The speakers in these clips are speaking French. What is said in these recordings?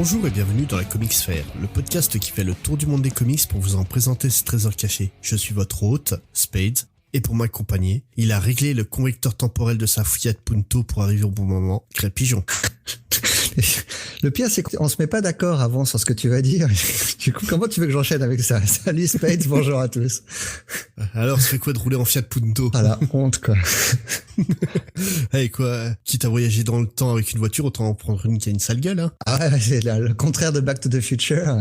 Bonjour et bienvenue dans la Comics Fair, le podcast qui fait le tour du monde des comics pour vous en présenter ses trésors cachés. Je suis votre hôte, Spade, et pour m'accompagner, il a réglé le convecteur temporel de sa Fiat Punto pour arriver au bon moment, Crêpigeon. Le pire, c'est qu'on se met pas d'accord avant sur ce que tu vas dire. Du coup, comment tu veux que j'enchaîne avec ça? Salut Spade, bonjour à tous. Alors, ça fait quoi de rouler en Fiat Punto? Ah la honte, quoi. Hey, quoi, quitte à voyager dans le temps avec une voiture, autant en prendre une qui a une sale gueule, hein. Ah ouais, c'est le contraire de Back to the Future.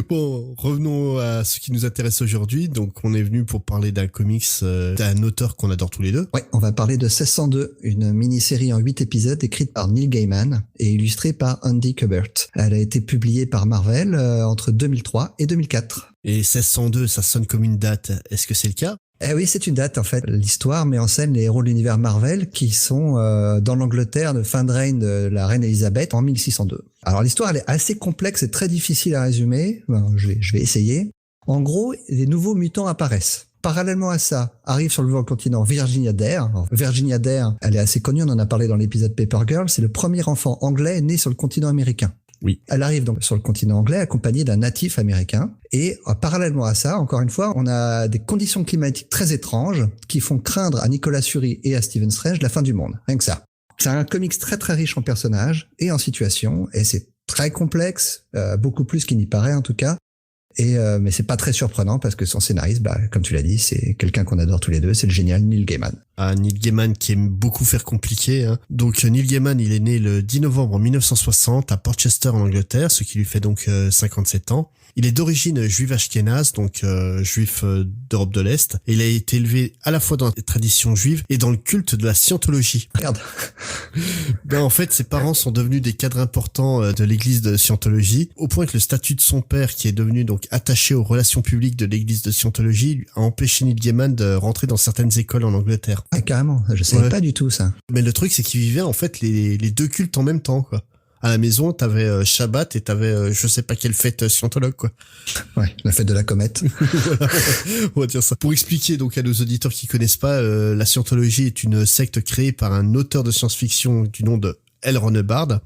Bon, revenons à ce qui nous intéresse aujourd'hui. Donc, on est venu pour parler d'un comics, d'un auteur qu'on adore tous les deux. Ouais, on va parler de 1602, une mini-série en 8 épisodes écrite par Neil Gaiman et illustrée par Andy Kubert. Elle a été publiée par Marvel entre 2003 et 2004. Et 1602, ça sonne comme une date. Est-ce que c'est le cas? Eh oui, c'est une date en fait. L'histoire met en scène les héros de l'univers Marvel qui sont dans l'Angleterre de fin de règne de la reine Elisabeth en 1602. Alors l'histoire elle est assez complexe et très difficile à résumer. Ben, je vais essayer. En gros, des nouveaux mutants apparaissent. Parallèlement à ça, arrive sur le nouveau continent Virginia Dare. Virginia Dare, elle est assez connue, on en a parlé dans l'épisode Paper Girl, c'est le premier enfant anglais né sur le continent américain. Oui. Elle arrive donc sur le continent anglais accompagnée d'un natif américain. Et parallèlement à ça, encore une fois, on a des conditions climatiques très étranges qui font craindre à Nicolas Fury et à Stephen Strange la fin du monde. Rien que ça. C'est un comics très très riche en personnages et en situations. Et c'est très complexe, beaucoup plus qu'il n'y paraît en tout cas. Et mais c'est pas très surprenant parce que son scénariste, comme tu l'as dit, c'est quelqu'un qu'on adore tous les deux, c'est le génial Neil Gaiman. Ah, Neil Gaiman qui aime beaucoup faire compliqué, hein. Donc Neil Gaiman, il est né le 10 novembre 1960 à Portchester en Angleterre, ce qui lui fait donc 57 ans. Il est d'origine juive ashkénaze, donc juif d'Europe de l'Est, et il a été élevé à la fois dans la tradition juive et dans le culte de la scientologie. Regarde. En fait, ses parents sont devenus des cadres importants de l'église de scientologie, au point que le statut de son père, qui est devenu donc attaché aux relations publiques de l'église de scientologie, a empêché Neil Gaiman de rentrer dans certaines écoles en Angleterre. Ah, carrément, je savais pas du tout ça. Mais le truc, c'est qu'il vivait en fait les deux cultes en même temps, quoi. À la maison, t'avais Shabbat et t'avais je sais pas quelle fête scientologue, quoi. Ouais, la fête de la comète. Voilà, on va dire ça. Pour expliquer donc à nos auditeurs qui connaissent pas, la scientologie est une secte créée par un auteur de science-fiction du nom de L. Ron Hubbard.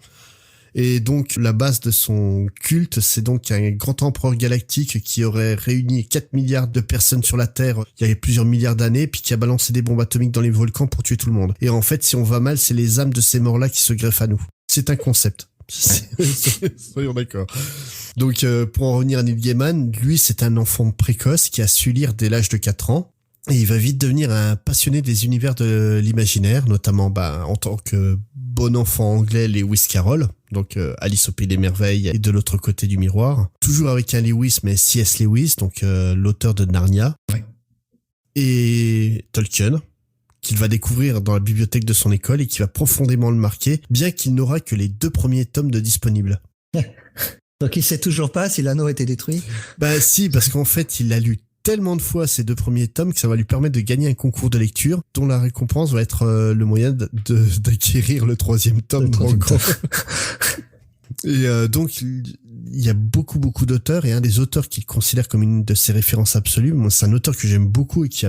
Et donc, la base de son culte, c'est donc un grand empereur galactique qui aurait réuni 4 milliards de personnes sur la Terre il y a plusieurs milliards d'années, puis qui a balancé des bombes atomiques dans les volcans pour tuer tout le monde. Et en fait, si on va mal, c'est les âmes de ces morts-là qui se greffent à nous. C'est un concept. Soyons d'accord. Donc, pour en revenir à Neil Gaiman, lui, c'est un enfant précoce qui a su lire dès l'âge de 4 ans. Et il va vite devenir un passionné des univers de l'imaginaire, notamment en tant que bon enfant anglais Lewis Carroll, donc Alice au Pays des Merveilles et de l'autre côté du miroir. Toujours avec un Lewis, mais C.S. Lewis, donc l'auteur de Narnia. Ouais. Et Tolkien, qu'il va découvrir dans la bibliothèque de son école et qui va profondément le marquer, bien qu'il n'aura que les 2 premiers tomes de disponibles. Donc il sait toujours pas si l'anneau a été détruit? Si, parce qu'en fait, il a lu tellement de fois ces 2 premiers tomes que ça va lui permettre de gagner un concours de lecture dont la récompense va être le moyen d'acquérir le 3e tome. Et donc il y a beaucoup d'auteurs, et un des auteurs qu'il considère comme une de ses références absolues, moi c'est un auteur que j'aime beaucoup et qui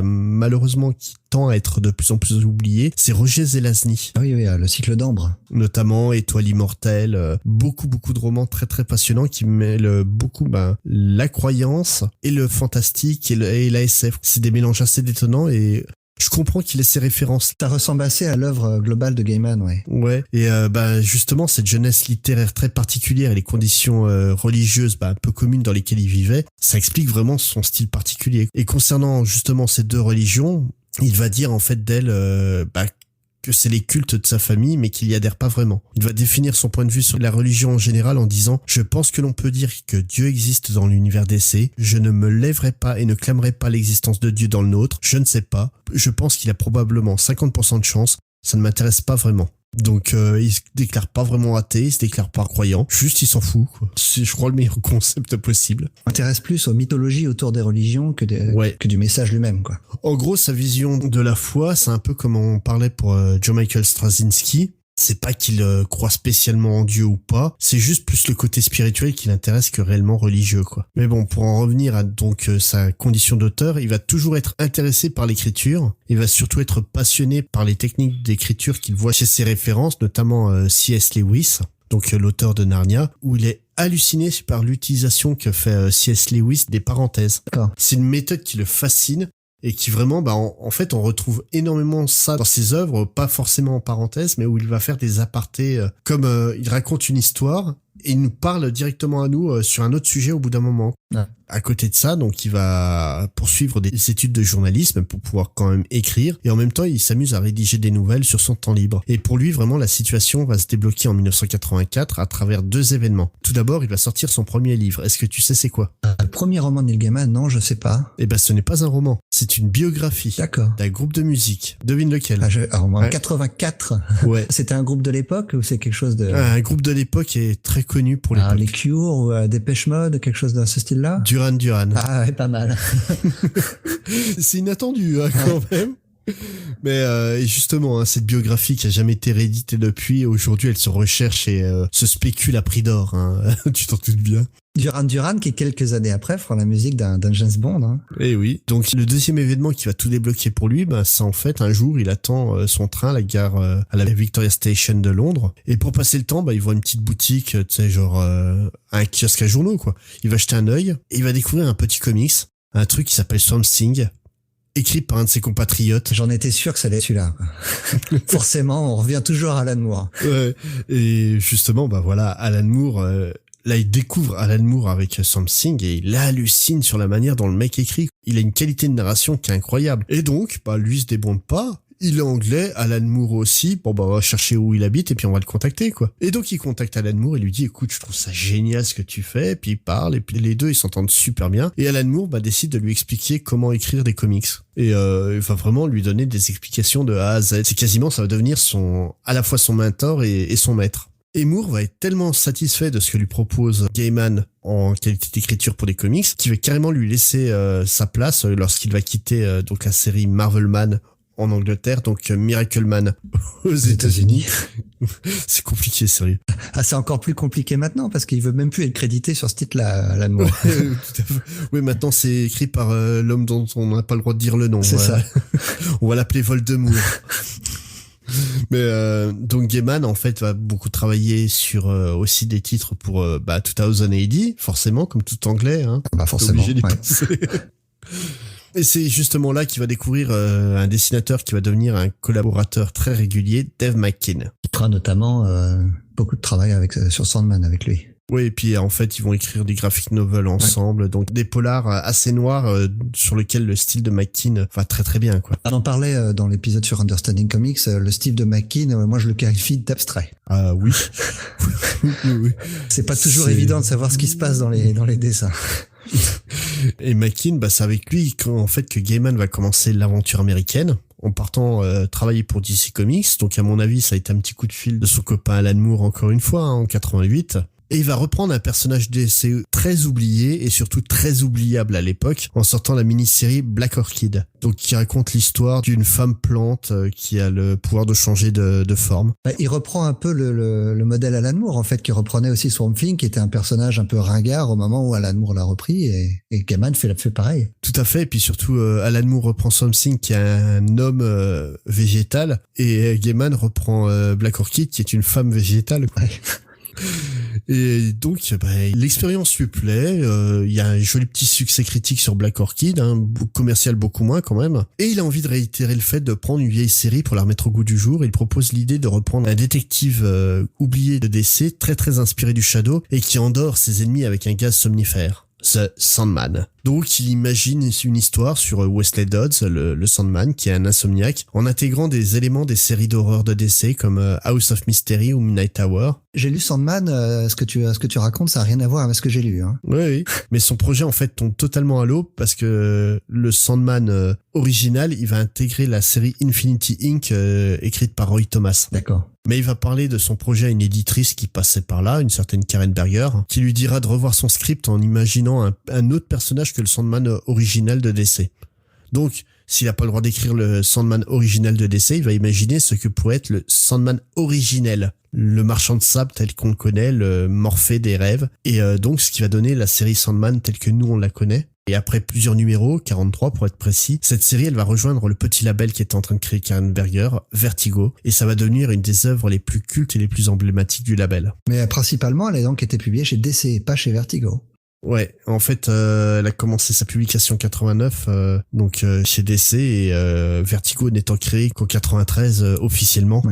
tend à être de plus en plus oublié, c'est Roger Zelazny. Oui, le cycle d'Ambre. Notamment Étoile immortelle, beaucoup de romans très très passionnants qui mêlent beaucoup la croyance et le fantastique et la SF. C'est des mélanges assez détonnants et je comprends qu'il ait ses références. Ça ressemble assez à l'œuvre globale de Gaiman, ouais. Ouais. Et justement, cette jeunesse littéraire très particulière et les conditions religieuses un peu communes dans lesquelles il vivait, ça explique vraiment son style particulier. Et concernant justement ces 2 religions, il va dire en fait d'elle que c'est les cultes de sa famille, mais qu'il y adhère pas vraiment. Il va définir son point de vue sur la religion en général en disant « Je pense que l'on peut dire que Dieu existe dans l'univers d'essai. Je ne me lèverai pas et ne clamerai pas l'existence de Dieu dans le nôtre. Je ne sais pas. Je pense qu'il a probablement 50% de chance. Ça ne m'intéresse pas vraiment. » Donc il se déclare pas vraiment athée, il se déclare pas croyant, juste il s'en fout, quoi. C'est, je crois, le meilleur concept possible. On s'intéresse plus aux mythologies autour des religions que du message lui-même, quoi. En gros, sa vision de la foi, c'est un peu comme on parlait pour John Michael Straczynski. C'est pas qu'il croit spécialement en Dieu ou pas, c'est juste plus le côté spirituel qui l'intéresse que réellement religieux, quoi. Mais bon, pour en revenir à donc sa condition d'auteur, il va toujours être intéressé par l'écriture, il va surtout être passionné par les techniques d'écriture qu'il voit chez ses références, notamment C.S. Lewis. donc l'auteur de Narnia, où il est halluciné par l'utilisation que fait C.S. Lewis des parenthèses. D'accord. C'est une méthode qui le fascine et qui vraiment, en fait, on retrouve énormément ça dans ses œuvres, pas forcément en parenthèse, mais où il va faire des apartés, comme il raconte une histoire et il nous parle directement à nous sur un autre sujet au bout d'un moment. Ouais. À côté de ça, donc il va poursuivre des études de journalisme pour pouvoir quand même écrire et en même temps il s'amuse à rédiger des nouvelles sur son temps libre. Et pour lui vraiment la situation va se débloquer en 1984 à travers 2 événements. Tout d'abord il va sortir son premier livre. Est-ce que tu sais c'est quoi? Le premier roman de Neil Gaiman, non, je sais pas. Eh ben ce n'est pas un roman, c'est une biographie. D'accord. D'un groupe de musique. Devine lequel? Alors, en Ouais. 84, Ouais. c'était un groupe de l'époque ou c'est quelque chose de... Un groupe de l'époque est très connu pour l'époque. les Cure ou Dépêche Mode, quelque chose de ce style-là? Duran Duran. Ah ouais, pas mal. C'est inattendu hein, quand même. Mais et justement, hein, cette biographie qui a jamais été rééditée depuis, aujourd'hui elle se recherche et se spécule à prix d'or. Hein. Tu t'en doutes bien. Duran Duran, qui quelques années après fera la musique d'un James Bond. Hein. Eh oui. Donc le deuxième événement qui va tout débloquer pour lui, c'est en fait un jour il attend son train à la gare à la Victoria Station de Londres. Et pour passer le temps, il voit une petite boutique, tu sais genre un kiosque à journaux quoi. Il va jeter un œil et il va découvrir un petit comics, un truc qui s'appelle Something, écrit par un de ses compatriotes. J'en étais sûr que ça allait être celui-là. Forcément, on revient toujours à Alan Moore. Ouais. Et justement, voilà, Alan Moore, là, il découvre Alan Moore avec Something et il hallucine sur la manière dont le mec écrit. Il a une qualité de narration qui est incroyable. Et donc, lui, il se débonde pas. Il est anglais, Alan Moore aussi. On va chercher où il habite et puis on va le contacter, quoi. Et donc, il contacte Alan Moore et lui dit, écoute, je trouve ça génial ce que tu fais. Et puis, il parle et puis les deux, ils s'entendent super bien. Et Alan Moore, décide de lui expliquer comment écrire des comics. Et il va vraiment lui donner des explications de A à Z. C'est quasiment, ça va devenir à la fois son mentor et son maître. Et Moore va être tellement satisfait de ce que lui propose Gaiman en qualité d'écriture pour des comics qu'il va carrément lui laisser sa place lorsqu'il va quitter donc la série Marvel Man en Angleterre, donc Miracle Man aux États-Unis. C'est compliqué, sérieux. Ah, c'est encore plus compliqué maintenant parce qu'il veut même plus être crédité sur ce titre-là, Alan Moore. Tout à fait. Oui, maintenant c'est écrit par l'homme dont on n'a pas le droit de dire le nom. C'est ça. On va l'appeler Voldemort. Mais donc Gaiman en fait va beaucoup travailler sur aussi des titres pour 2080, forcément comme tout anglais hein. Forcément. Obligé d'y penser. Et c'est justement là qu'il va découvrir un dessinateur qui va devenir un collaborateur très régulier, Dave McKean. Il fera notamment beaucoup de travail sur Sandman avec lui. Oui, et puis en fait, ils vont écrire des graphic novels ensemble, donc des polars assez noirs sur lesquels le style de McKean va très très bien, quoi. On en parlait dans l'épisode sur Understanding Comics, le style de McKean, moi je le qualifie d'abstrait. Ah oui. Oui. C'est pas toujours évident de savoir ce qui se passe dans les dessins. Et McKean, c'est avec lui que Gaiman va commencer l'aventure américaine en partant travailler pour DC Comics. Donc à mon avis, ça a été un petit coup de fil de son copain Alan Moore encore une fois en 88. Et il va reprendre un personnage DC très oublié et surtout très oubliable à l'époque en sortant la mini-série Black Orchid. Donc qui raconte l'histoire d'une femme plante qui a le pouvoir de changer de forme. Il reprend un peu le modèle Alan Moore en fait, qui reprenait aussi Swamp Thing, qui était un personnage un peu ringard au moment où Alan Moore l'a repris et Gaiman fait pareil. Tout à fait, et puis surtout Alan Moore reprend Swamp Thing qui est un homme végétal et Gaiman reprend Black Orchid qui est une femme végétale. Ouais. Et donc l'expérience lui plaît, il y a un joli petit succès critique sur Black Orchid, commercial beaucoup moins quand même, et il a envie de réitérer le fait de prendre une vieille série pour la remettre au goût du jour. Il propose l'idée de reprendre un détective oublié de DC, très très inspiré du Shadow et qui endort ses ennemis avec un gaz somnifère, The Sandman. Donc il imagine une histoire sur Wesley Dodds, le Sandman, qui est un insomniaque, en intégrant des éléments des séries d'horreur de DC comme House of Mystery ou Midnight Tower. J'ai lu Sandman, ce que tu racontes, ça a rien à voir avec ce que j'ai lu. Hein. Oui. Mais son projet en fait tombe totalement à l'eau parce que le Sandman original, il va intégrer la série Infinity Inc. Écrite par Roy Thomas. D'accord. Mais il va parler de son projet à une éditrice qui passait par là, une certaine Karen Berger, qui lui dira de revoir son script en imaginant un autre personnage que le Sandman original de DC. Donc, s'il n'a pas le droit d'écrire le Sandman original de DC, il va imaginer ce que pourrait être le Sandman originel, le marchand de sable tel qu'on le connaît, le Morphée des rêves, et donc ce qui va donner la série Sandman telle que nous on la connaît. Et après plusieurs numéros, 43 pour être précis, cette série, elle va rejoindre le petit label qui était en train de créer Karen Berger, Vertigo, et ça va devenir une des œuvres les plus cultes et les plus emblématiques du label. Mais principalement, elle a donc été publiée chez DC, pas chez Vertigo. Ouais, en fait, elle a commencé sa publication en 89, chez DC, et Vertigo n'étant créé qu'en 93 officiellement,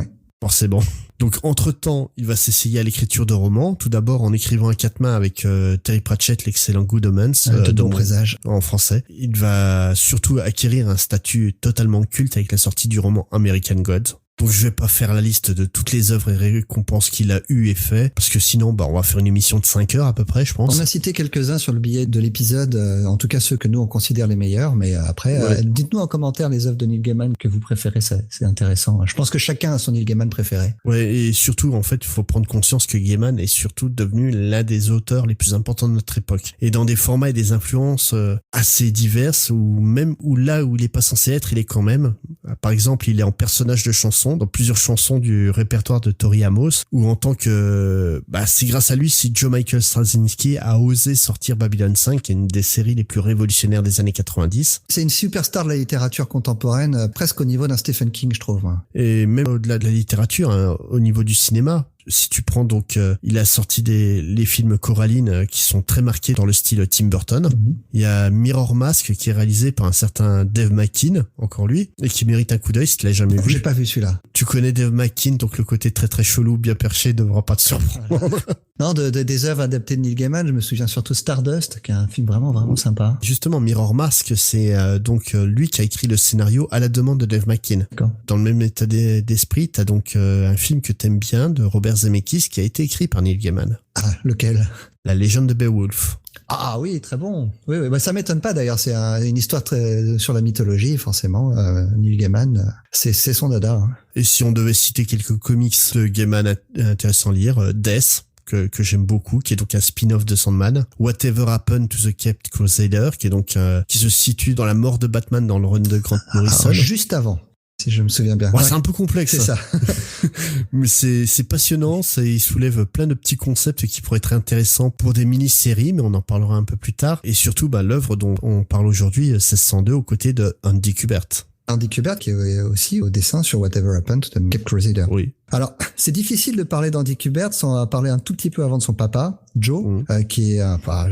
forcément. Donc, entre-temps, il va s'essayer à l'écriture de romans, tout d'abord en écrivant un 4 mains avec Terry Pratchett, l'excellent Good Omens, de bon présage en français. Il va surtout acquérir un statut totalement culte avec la sortie du roman American Gods. Donc je vais pas faire la liste de toutes les œuvres et récompenses qu'il a eu et fait, parce que sinon, on va faire une émission de 5 heures à peu près, je pense. On a cité quelques-uns sur le billet de l'épisode, en tout cas ceux que nous on considère les meilleurs, mais après, dites-nous en commentaire les œuvres de Neil Gaiman que vous préférez, c'est intéressant. Je pense que chacun a son Neil Gaiman préféré. Ouais, et surtout, en fait, il faut prendre conscience que Gaiman est surtout devenu l'un des auteurs les plus importants de notre époque. Et dans des formats et des influences assez diverses, où là où il est pas censé être, il est quand même. Par exemple, il est en personnage de chanson, dans plusieurs chansons du répertoire de Tori Amos, ou en tant que, c'est grâce à lui si Joe Michael Straczynski a osé sortir Babylon 5, qui est une des séries les plus révolutionnaires des années 90. C'est une superstar de la littérature contemporaine, presque au niveau d'un Stephen King, je trouve. Et même au-delà de la littérature, hein, au niveau du cinéma. Si tu prends donc, il a sorti les films Coraline qui sont très marqués dans le style Tim Burton. Mm-hmm. Il y a Mirror Mask qui est réalisé par un certain Dave McKean, encore lui, et qui mérite un coup d'œil si tu l'as jamais vu. J'ai pas vu celui-là. Tu connais Dave McKean, donc le côté très très chelou, bien perché, devra pas te surprendre. Non, des œuvres adaptées de Neil Gaiman, je me souviens surtout Stardust, qui est un film vraiment sympa. Justement, Mirror Mask, c'est lui qui a écrit le scénario à la demande de Dave McKean. D'accord. Dans le même état d'esprit, t'as donc un film que t'aimes bien de Robert Zemeckis qui a été écrit par Neil Gaiman. Ah, lequel? La légende de Beowulf. Ah oui, très bon. Oui, ça m'étonne pas d'ailleurs. C'est une histoire très sur la mythologie, forcément. Neil Gaiman, c'est son dada. Hein. Et si on devait citer quelques comics de Gaiman intéressants à lire, Death, que j'aime beaucoup, qui est donc un spin-off de Sandman. Whatever Happened to the Caped Crusader, qui est donc qui se situe dans la mort de Batman dans le run de Grant Morrison. Juste avant. Si je me souviens bien. Ouais, c'est un peu complexe. C'est ça. Mais c'est passionnant, il soulève plein de petits concepts qui pourraient être intéressants pour des mini-séries, mais on en parlera un peu plus tard. Et surtout, l'œuvre dont on parle aujourd'hui, 1602, aux côtés de Andy Kubert. Andy Kubert qui est aussi au dessin sur Whatever Happened to the Caped Crusader. Oui. Alors, c'est difficile de parler d'Andy Kubert sans parler un tout petit peu avant de son papa, Joe, qui est,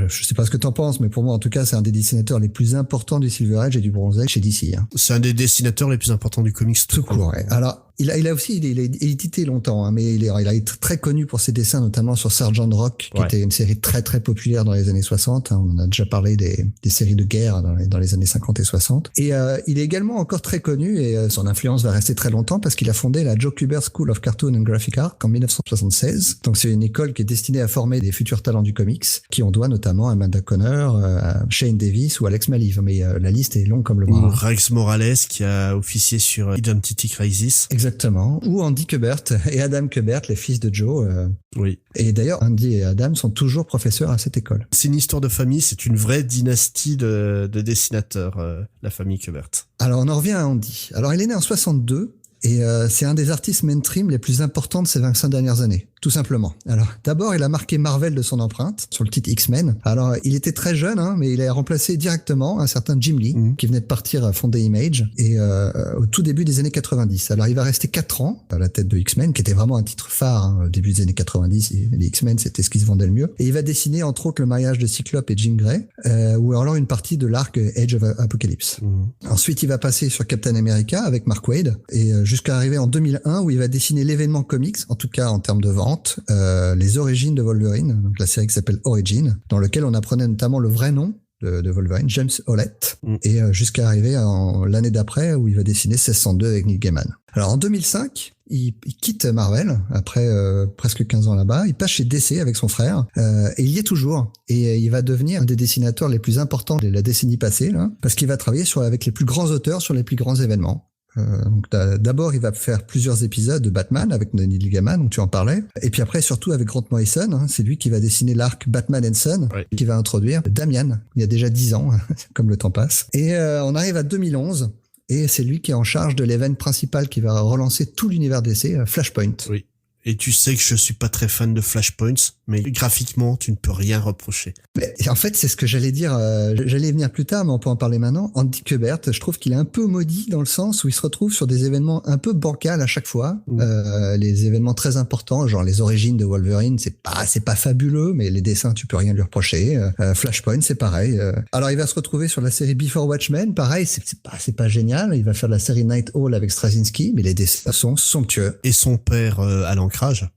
je sais pas ce que t'en penses, mais pour moi, en tout cas, c'est un des dessinateurs les plus importants du Silver Age et du Bronze Age chez DC. Hein. C'est un des dessinateurs les plus importants du comics tout court. Ouais. Alors, il a aussi, il a édité longtemps, hein, mais il a été très connu pour ses dessins, notamment sur Sergeant Rock, qui était une série très très populaire dans les années 60. Hein. On a déjà parlé des séries de guerre dans les années 50 et 60. Et il est également encore très connu, et son influence va rester très longtemps, parce qu'il a fondé la Joe Kubert School of Cartoon and Graphic Art en 1976. Donc c'est une école qui est destinée à former des futurs talents du comics, qui on doit notamment à Amanda Conner, à Shane Davis ou Alex Maliv. Mais la liste est longue comme le bras. Ou Rex Morales qui a officié sur Identity Crisis. Exactement. Ou Andy Kubert et Adam Kubert, les fils de Joe. Oui. Et d'ailleurs, Andy et Adam sont toujours professeurs à cette école. C'est une histoire de famille, c'est une vraie dynastie de dessinateurs, la famille Kubert. Alors on en revient à Andy. Alors il est né en 62. Et c'est un des artistes mainstream les plus importants de ces 25 dernières années, tout simplement. Alors, d'abord, il a marqué Marvel de son empreinte sur le titre X-Men. Alors, il était très jeune, hein, mais il a remplacé directement un certain Jim Lee, qui venait de partir à fonder Image, et au tout début des années 90. Alors, il va rester 4 ans à la tête de X-Men, qui était vraiment un titre phare, hein, au début des années 90. Et les X-Men, c'était ce qui se vendait le mieux. Et il va dessiner, entre autres, le mariage de Cyclope et Jean Grey, ou alors une partie de l'arc Age of Apocalypse. Ensuite, il va passer sur Captain America avec Mark Waid, et jusqu'à arriver en 2001 où il va dessiner l'événement comics, en tout cas en termes de vente, les origines de Wolverine, donc la série qui s'appelle Origin, dans lequel on apprenait notamment le vrai nom de Wolverine, James Howlett, et jusqu'à arriver l'année d'après où il va dessiner 1602 avec Neil Gaiman. Alors en 2005, il quitte Marvel après presque 15 ans là-bas, il passe chez DC avec son frère et il y est toujours, et il va devenir un des dessinateurs les plus importants de la décennie passée là, parce qu'il va travailler avec les plus grands auteurs sur les plus grands événements. Donc d'abord il va faire plusieurs épisodes de Batman avec Neil Gaiman, dont tu en parlais, et puis après surtout avec Grant Morrison, hein, c'est lui qui va dessiner l'arc Batman and Son, qui va introduire Damian il y a déjà 10 ans comme le temps passe, et on arrive à 2011 et c'est lui qui est en charge de l'événement principal qui va relancer tout l'univers DC, Flashpoint. Oui. Et tu sais que je suis pas très fan de Flashpoint, mais graphiquement, tu ne peux rien reprocher. Mais en fait, c'est ce que j'allais dire. J'allais y venir plus tard, mais on peut en parler maintenant. Andy Kubert, je trouve qu'il est un peu maudit dans le sens où il se retrouve sur des événements un peu bancals à chaque fois. Les événements très importants, genre les origines de Wolverine, c'est pas fabuleux, mais les dessins, tu peux rien lui reprocher. Flashpoint, c'est pareil. Alors, il va se retrouver sur la série Before Watchmen, pareil, c'est pas génial. Il va faire la série Night Owl avec Straczynski, mais les dessins sont somptueux. Et son père à l'ancrage.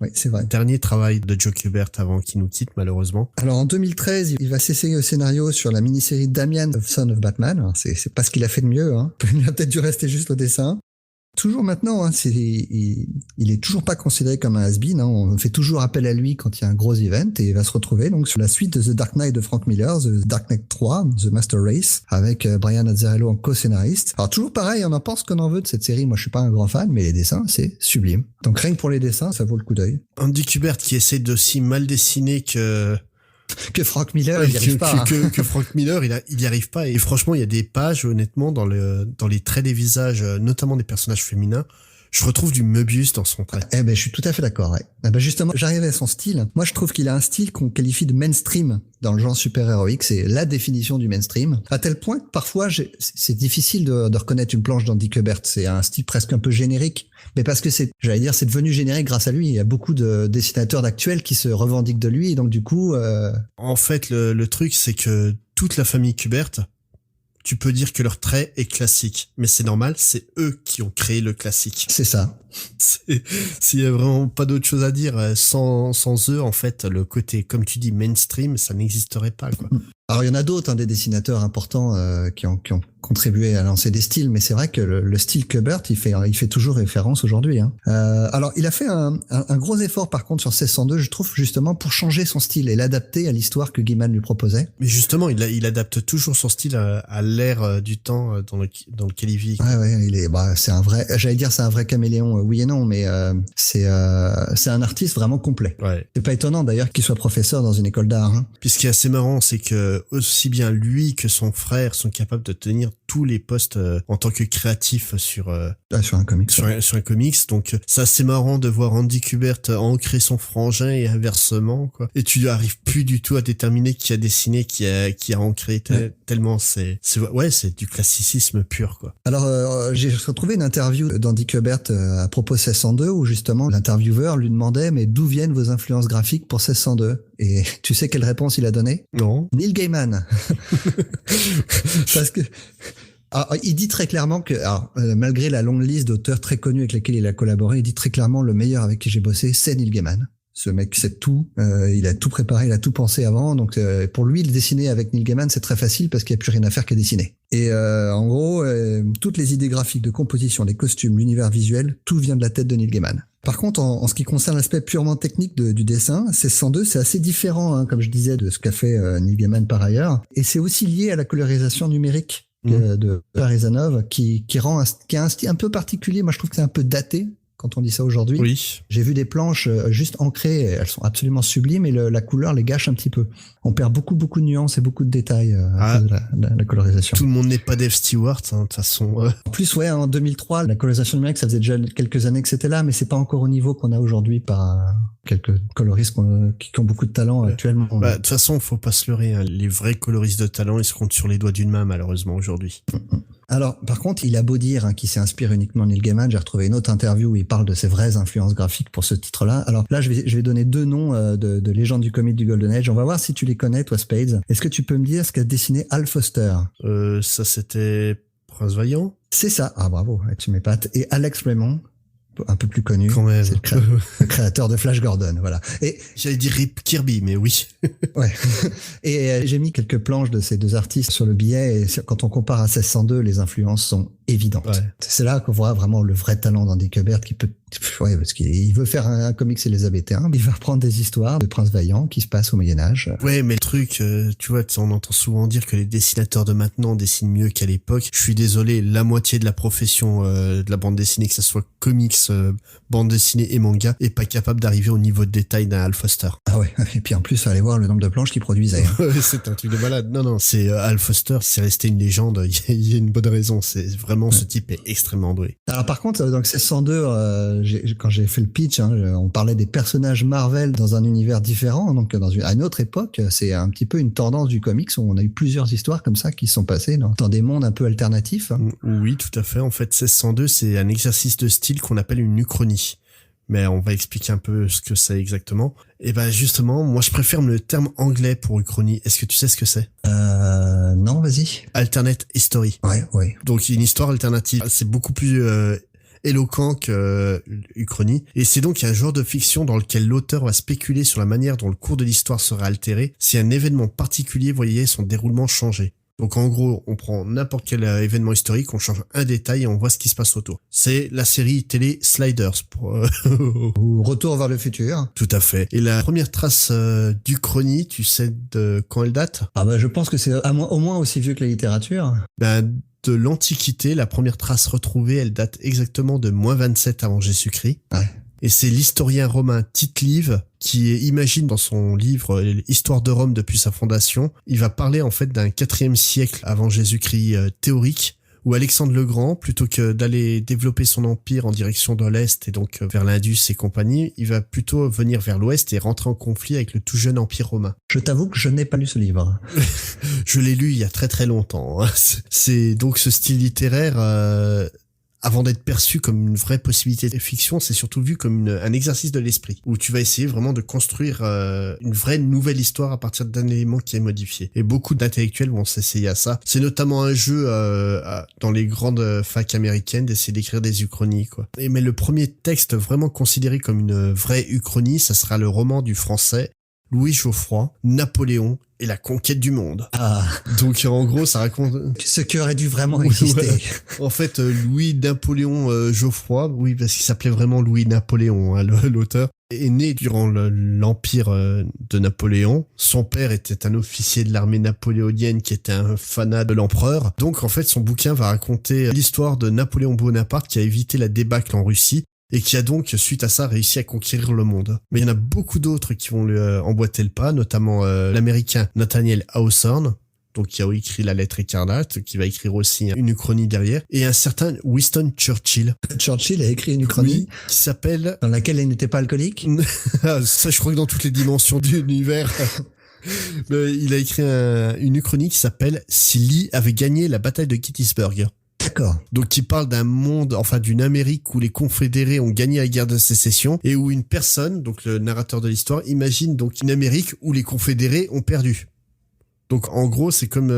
Oui, c'est vrai. Dernier travail de Joe Kubert avant qu'il nous quitte, malheureusement. Alors en 2013, il va s'essayer au scénario sur la mini-série Damian, Son of Batman. Alors, c'est pas ce qu'il a fait de mieux, hein. Il a peut-être dû rester juste au dessin. Toujours maintenant, hein, il est toujours pas considéré comme un has-been, hein. On fait toujours appel à lui quand il y a un gros event et il va se retrouver donc sur la suite de The Dark Knight de Frank Miller, The Dark Knight 3, The Master Race, avec Brian Azzarello en co-scénariste. Alors toujours pareil, on en pense qu'on en veut de cette série. Moi, je suis pas un grand fan, mais les dessins, c'est sublime. Donc rien que pour les dessins, ça vaut le coup d'œil. Andy Kubert qui essaie d'aussi mal dessiner que Frank Miller, il y arrive pas. Que Frank Miller, il y arrive pas. Et franchement, il y a des pages, honnêtement, dans les traits des visages, notamment des personnages féminins, je retrouve du Möbius dans son trait. Eh ben, je suis tout à fait d'accord, ouais. Eh ben, justement, j'arrivais à son style. Moi, je trouve qu'il a un style qu'on qualifie de mainstream dans le genre super-héroïque. C'est la définition du mainstream. À tel point que parfois, c'est difficile de reconnaître une planche d'Andy Kubert. C'est un style presque un peu générique. Mais parce que c'est devenu générique grâce à lui. Il y a beaucoup de dessinateurs d'actuels qui se revendiquent de lui. Et donc, du coup, En fait, le truc, c'est que toute la famille Kubert, tu peux dire que leur trait est classique, mais c'est normal, c'est eux qui ont créé le classique. C'est ça. S'il y a vraiment pas d'autre chose à dire, sans eux, en fait, le côté, comme tu dis, mainstream, ça n'existerait pas, quoi. Alors, il y en a d'autres, hein, des dessinateurs importants qui ont contribué à lancer des styles, mais c'est vrai que le style Kubert, il fait toujours référence aujourd'hui, hein. Alors, il a fait un gros effort, par contre, sur 1602, je trouve, justement, pour changer son style et l'adapter à l'histoire que Gaiman lui proposait. Mais justement, il adapte toujours son style à l'ère du temps dans lequel il vit. Ouais, c'est un vrai caméléon, oui et non, mais c'est un artiste vraiment complet. Ouais. C'est pas étonnant d'ailleurs qu'il soit professeur dans une école d'art, hein. Puis ce qui est assez marrant, c'est que aussi bien lui que son frère sont capables de tenir tous les postes en tant que créatifs sur un comics. Sur un comics. Donc c'est assez marrant de voir Andy Kubert ancrer son frangin et inversement, quoi. Et tu arrives plus du tout à déterminer qui a dessiné, qui a ancré, tellement c'est du classicisme pur, quoi. Alors j'ai retrouvé une interview d'Andy Kubert à propos de 1602 où justement l'intervieweur lui demandait mais d'où viennent vos influences graphiques pour 1602 et tu sais quelle réponse il a donnée? Non. Neil Gaiman. Parce que il dit très clairement que malgré la longue liste d'auteurs très connus avec lesquels il a collaboré, il dit très clairement le meilleur avec qui j'ai bossé, c'est Neil Gaiman. Ce mec sait tout, il a tout préparé, il a tout pensé avant, donc pour lui, le dessiner avec Neil Gaiman, c'est très facile parce qu'il n'y a plus rien à faire qu'à dessiner. Et en gros, toutes les idées graphiques de composition, les costumes, l'univers visuel, tout vient de la tête de Neil Gaiman. Par contre, en ce qui concerne l'aspect purement technique du dessin, 1602, c'est assez différent, hein, comme je disais, de ce qu'a fait Neil Gaiman par ailleurs, et c'est aussi lié à la colorisation numérique de Rezanov, qui a un style un peu particulier. Moi, je trouve que c'est un peu daté quand on dit ça aujourd'hui. Oui. J'ai vu des planches juste ancrées, elles sont absolument sublimes et la couleur les gâche un petit peu. On perd beaucoup de nuances et beaucoup de détails à cause de la colorisation. Tout le monde n'est pas Dave Stewart, hein, de toute façon. En plus, en 2003, la colorisation numérique, ça faisait déjà quelques années que c'était là, mais c'est pas encore au niveau qu'on a aujourd'hui par quelques coloristes qui ont beaucoup de talent actuellement. De toute façon, faut pas se leurrer, hein. Les vrais coloristes de talent, ils se comptent sur les doigts d'une main, malheureusement, aujourd'hui. Alors, par contre, il a beau dire qu'il s'est inspiré uniquement de Neil Gaiman, j'ai retrouvé une autre interview où il parle de ses vraies influences graphiques pour ce titre-là. Alors là, je vais donner deux noms de légendes du comic du Golden Age. On va voir si tu les connais, toi, Spades. Est-ce que tu peux me dire ce qu'a dessiné Al Foster? Ça, c'était Prince Vaillant? C'est ça. Ah, bravo, tu m'épates. Et Alex Raymond, un peu plus connu. Quand même. C'est le créateur de Flash Gordon, voilà. Et j'allais dire Rip Kirby, mais oui. Ouais. Et j'ai mis quelques planches de ces deux artistes sur le billet et quand on compare à 1602, les influences sont évidentes. Ouais. C'est là qu'on voit vraiment le vrai talent d'Andy Kubert qui peut, parce qu'il veut faire un comics élisabéthain, il va reprendre des histoires de Prince Vaillant qui se passent au Moyen-Âge. Ouais, mais le truc, tu vois, on entend souvent dire que les dessinateurs de maintenant dessinent mieux qu'à l'époque. Je suis désolé, la moitié de la profession de la bande dessinée, que ce soit comics, bande dessinée et manga, est pas capable d'arriver au niveau de détail d'un Al Foster. Ah ouais, et puis en plus, allez voir le nombre de planches qu'il produisait. C'est un truc de malade. Non, c'est Al Foster, c'est resté une légende. Il y a une bonne raison. C'est vraiment, ce type est extrêmement doué. Alors par contre, donc 1602, quand j'ai fait le pitch, on parlait des personnages Marvel dans un univers différent, donc à une autre époque. C'est un petit peu une tendance du comics où on a eu plusieurs histoires comme ça qui sont passées dans des mondes un peu alternatifs. Oui, tout à fait. En fait, 1602, c'est un exercice de style qu'on appelle une uchronie. Mais on va expliquer un peu ce que c'est exactement. Et ben justement, moi je préfère le terme anglais pour uchronie. Est-ce que tu sais ce que c'est? Non, vas-y. Alternate history. Ouais. Donc une histoire alternative. C'est beaucoup plus éloquent que uchronie. Et c'est donc un genre de fiction dans lequel l'auteur va spéculer sur la manière dont le cours de l'histoire sera altéré si un événement particulier voyait son déroulement changer. Donc en gros, on prend n'importe quel événement historique, on change un détail et on voit ce qui se passe autour. C'est la série télé Sliders. Ou Retour vers le futur. Tout à fait. Et la première trace d'Uchronie, tu sais de quand elle date? Ah bah je pense que c'est au moins aussi vieux que la littérature. De l'Antiquité, la première trace retrouvée, elle date exactement de -27 avant Jésus-Christ. Ouais. Et c'est l'historien romain Tite-Live qui imagine dans son livre Histoire de Rome depuis sa fondation, il va parler en fait d'un 4e siècle avant Jésus-Christ théorique, où Alexandre le Grand, plutôt que d'aller développer son empire en direction de l'Est et donc vers l'Indus et compagnie, il va plutôt venir vers l'Ouest et rentrer en conflit avec le tout jeune empire romain. Je t'avoue que je n'ai pas lu ce livre. Je l'ai lu il y a très très longtemps. C'est donc ce style littéraire... avant d'être perçu comme une vraie possibilité de fiction, c'est surtout vu comme un exercice de l'esprit, où tu vas essayer vraiment de construire une vraie nouvelle histoire à partir d'un élément qui est modifié. Et beaucoup d'intellectuels vont s'essayer à ça. C'est notamment un jeu dans les grandes facs américaines d'essayer d'écrire des uchronies, quoi. Mais le premier texte vraiment considéré comme une vraie uchronie, ça sera le roman du français Louis Geoffroy, Napoléon et la conquête du monde. Ah. Donc en gros, ça raconte ce qui aurait dû vraiment exister. Voilà. En fait, Louis Napoléon Geoffroy, oui, parce qu'il s'appelait vraiment Louis Napoléon, hein, l'auteur, est né durant l'empire de Napoléon. Son père était un officier de l'armée napoléonienne qui était un fanat de l'empereur. Donc en fait, son bouquin va raconter l'histoire de Napoléon Bonaparte qui a évité la débâcle en Russie et qui a donc, suite à ça, réussi à conquérir le monde. Mais il y en a beaucoup d'autres qui vont lui emboîter le pas, notamment l'américain Nathaniel Hawthorne, donc qui a écrit La Lettre écarlate, qui va écrire aussi une uchronie derrière, et un certain Winston Churchill. Churchill a écrit une uchronie qui s'appelle... Dans laquelle il n'était pas alcoolique. Ça, je crois que dans toutes les dimensions de l'univers... il a écrit une uchronie qui s'appelle « Si Lee avait gagné la bataille de Gettysburg ». D'accord. Donc qui parle d'un monde, enfin d'une Amérique où les confédérés ont gagné la guerre de sécession et où une personne, donc le narrateur de l'histoire, imagine donc une Amérique où les confédérés ont perdu. Donc en gros, c'est comme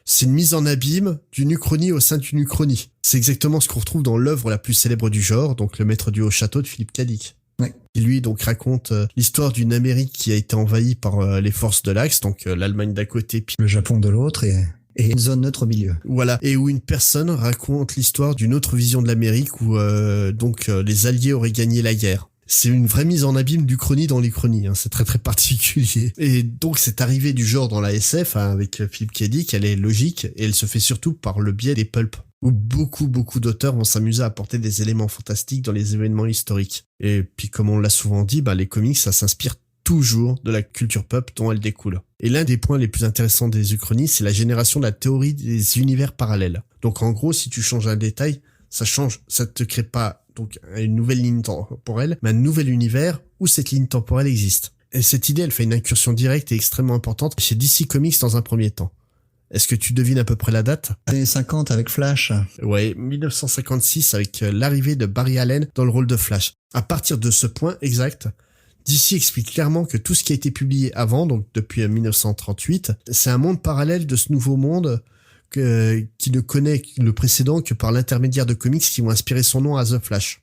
c'est une mise en abîme d'une uchronie au sein d'une uchronie. C'est exactement ce qu'on retrouve dans l'œuvre la plus célèbre du genre, donc Le Maître du Haut Château de Philippe K. Dick. Ouais. Qui lui donc raconte l'histoire d'une Amérique qui a été envahie par les forces de l'Axe, donc l'Allemagne d'un côté, puis le Japon de l'autre et une zone neutre au milieu. Voilà, et où une personne raconte l'histoire d'une autre vision de l'Amérique où les Alliés auraient gagné la guerre. C'est une vraie mise en abîme d'Uchronie dans l'Uchronie, hein. C'est très très particulier. Et donc cette arrivée du genre dans la SF avec Philippe K. Dick, elle est logique et elle se fait surtout par le biais des pulps, où beaucoup d'auteurs vont s'amuser à apporter des éléments fantastiques dans les événements historiques. Et puis comme on l'a souvent dit, les comics, ça s'inspire toujours de la culture pop dont elle découle. Et l'un des points les plus intéressants des uchronies, c'est la génération de la théorie des univers parallèles. Donc en gros, si tu changes un détail, ça te crée pas donc une nouvelle ligne temporelle, mais un nouvel univers où cette ligne temporelle existe. Et cette idée, elle fait une incursion directe et extrêmement importante chez DC Comics dans un premier temps. Est-ce que tu devines à peu près la date? Années 50 avec Flash. Ouais, 1956 avec l'arrivée de Barry Allen dans le rôle de Flash. À partir de ce point exact, DC explique clairement que tout ce qui a été publié avant, donc depuis 1938, c'est un monde parallèle de ce nouveau monde qui ne connaît le précédent que par l'intermédiaire de comics qui vont inspirer son nom à The Flash.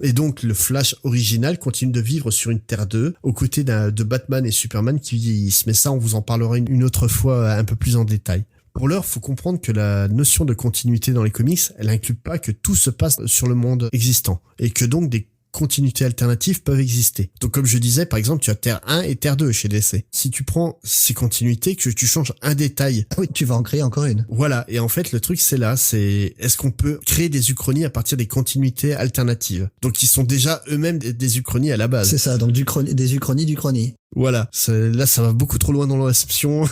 Et donc le Flash original continue de vivre sur une Terre 2, aux côtés de Batman et Superman qui vieillissent. Mais ça, on vous en parlera une autre fois un peu plus en détail. Pour l'heure, faut comprendre que la notion de continuité dans les comics, elle inclut pas que tout se passe sur le monde existant, et que donc des continuités alternatives peuvent exister. Donc comme je disais, par exemple, tu as Terre 1 et Terre 2 chez DC. Si tu prends ces continuités, que tu changes un détail... Oui, tu vas en créer encore une. Voilà, et en fait, le truc, c'est là, est-ce qu'on peut créer des uchronies à partir des continuités alternatives? Donc qui sont déjà eux-mêmes des uchronies à la base. C'est ça, donc des uchronies d'Uchronie. Voilà, là ça va beaucoup trop loin dans la réception.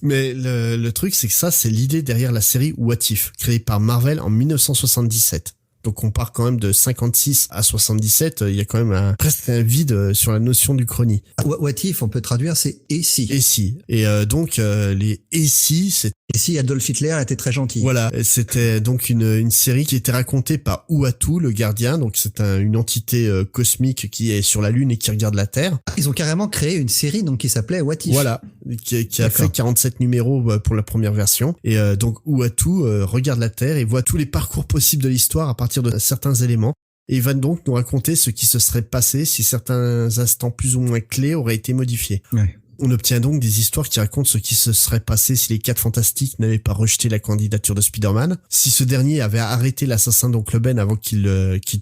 Mais le truc, c'est que ça, c'est l'idée derrière la série What If, créée par Marvel en 1977. Donc on part quand même de 56 à 77, il y a quand même presque un vide sur la notion d'Uchronie. What if, on peut traduire, c'est et si. Et si. Et donc les et si, c'est... Et si Adolf Hitler était très gentil. Voilà, c'était donc une série qui était racontée par Uatu, le gardien, donc c'est une entité cosmique qui est sur la Lune et qui regarde la Terre. Ils ont carrément créé une série donc qui s'appelait What if. Voilà, qui a fait 47 numéros pour la première version. Et donc Uatu regarde la Terre et voit tous les parcours possibles de l'histoire à partir de certains éléments. Et il va donc nous raconter ce qui se serait passé si certains instants plus ou moins clés auraient été modifiés. Ouais. On obtient donc des histoires qui racontent ce qui se serait passé si les 4 Fantastiques n'avaient pas rejeté la candidature de Spider-Man, si ce dernier avait arrêté l'assassin d'Oncle Ben avant qu'il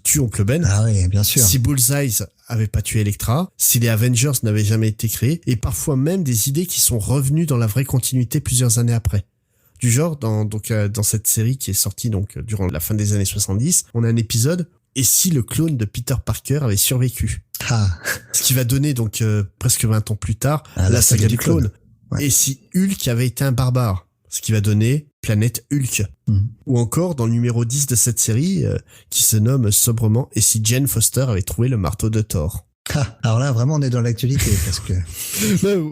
tue Oncle Ben. Ah oui, bien sûr. Si Bullseye avait pas tué Elektra, si les Avengers n'avaient jamais été créés, et parfois même des idées qui sont revenues dans la vraie continuité plusieurs années après. Du genre, dans cette série qui est sortie donc durant la fin des années 70, on a un épisode « Et si le clone de Peter Parker avait survécu ?» Ce qui va donner donc presque 20 ans plus tard la saga du clone. Ouais. Et si Hulk avait été un barbare, ce qui va donner Planète Hulk. Ou encore dans le numéro 10 de cette série qui se nomme sobrement Et si Jane Foster avait trouvé le marteau de Thor. Alors là, vraiment, on est dans l'actualité parce que...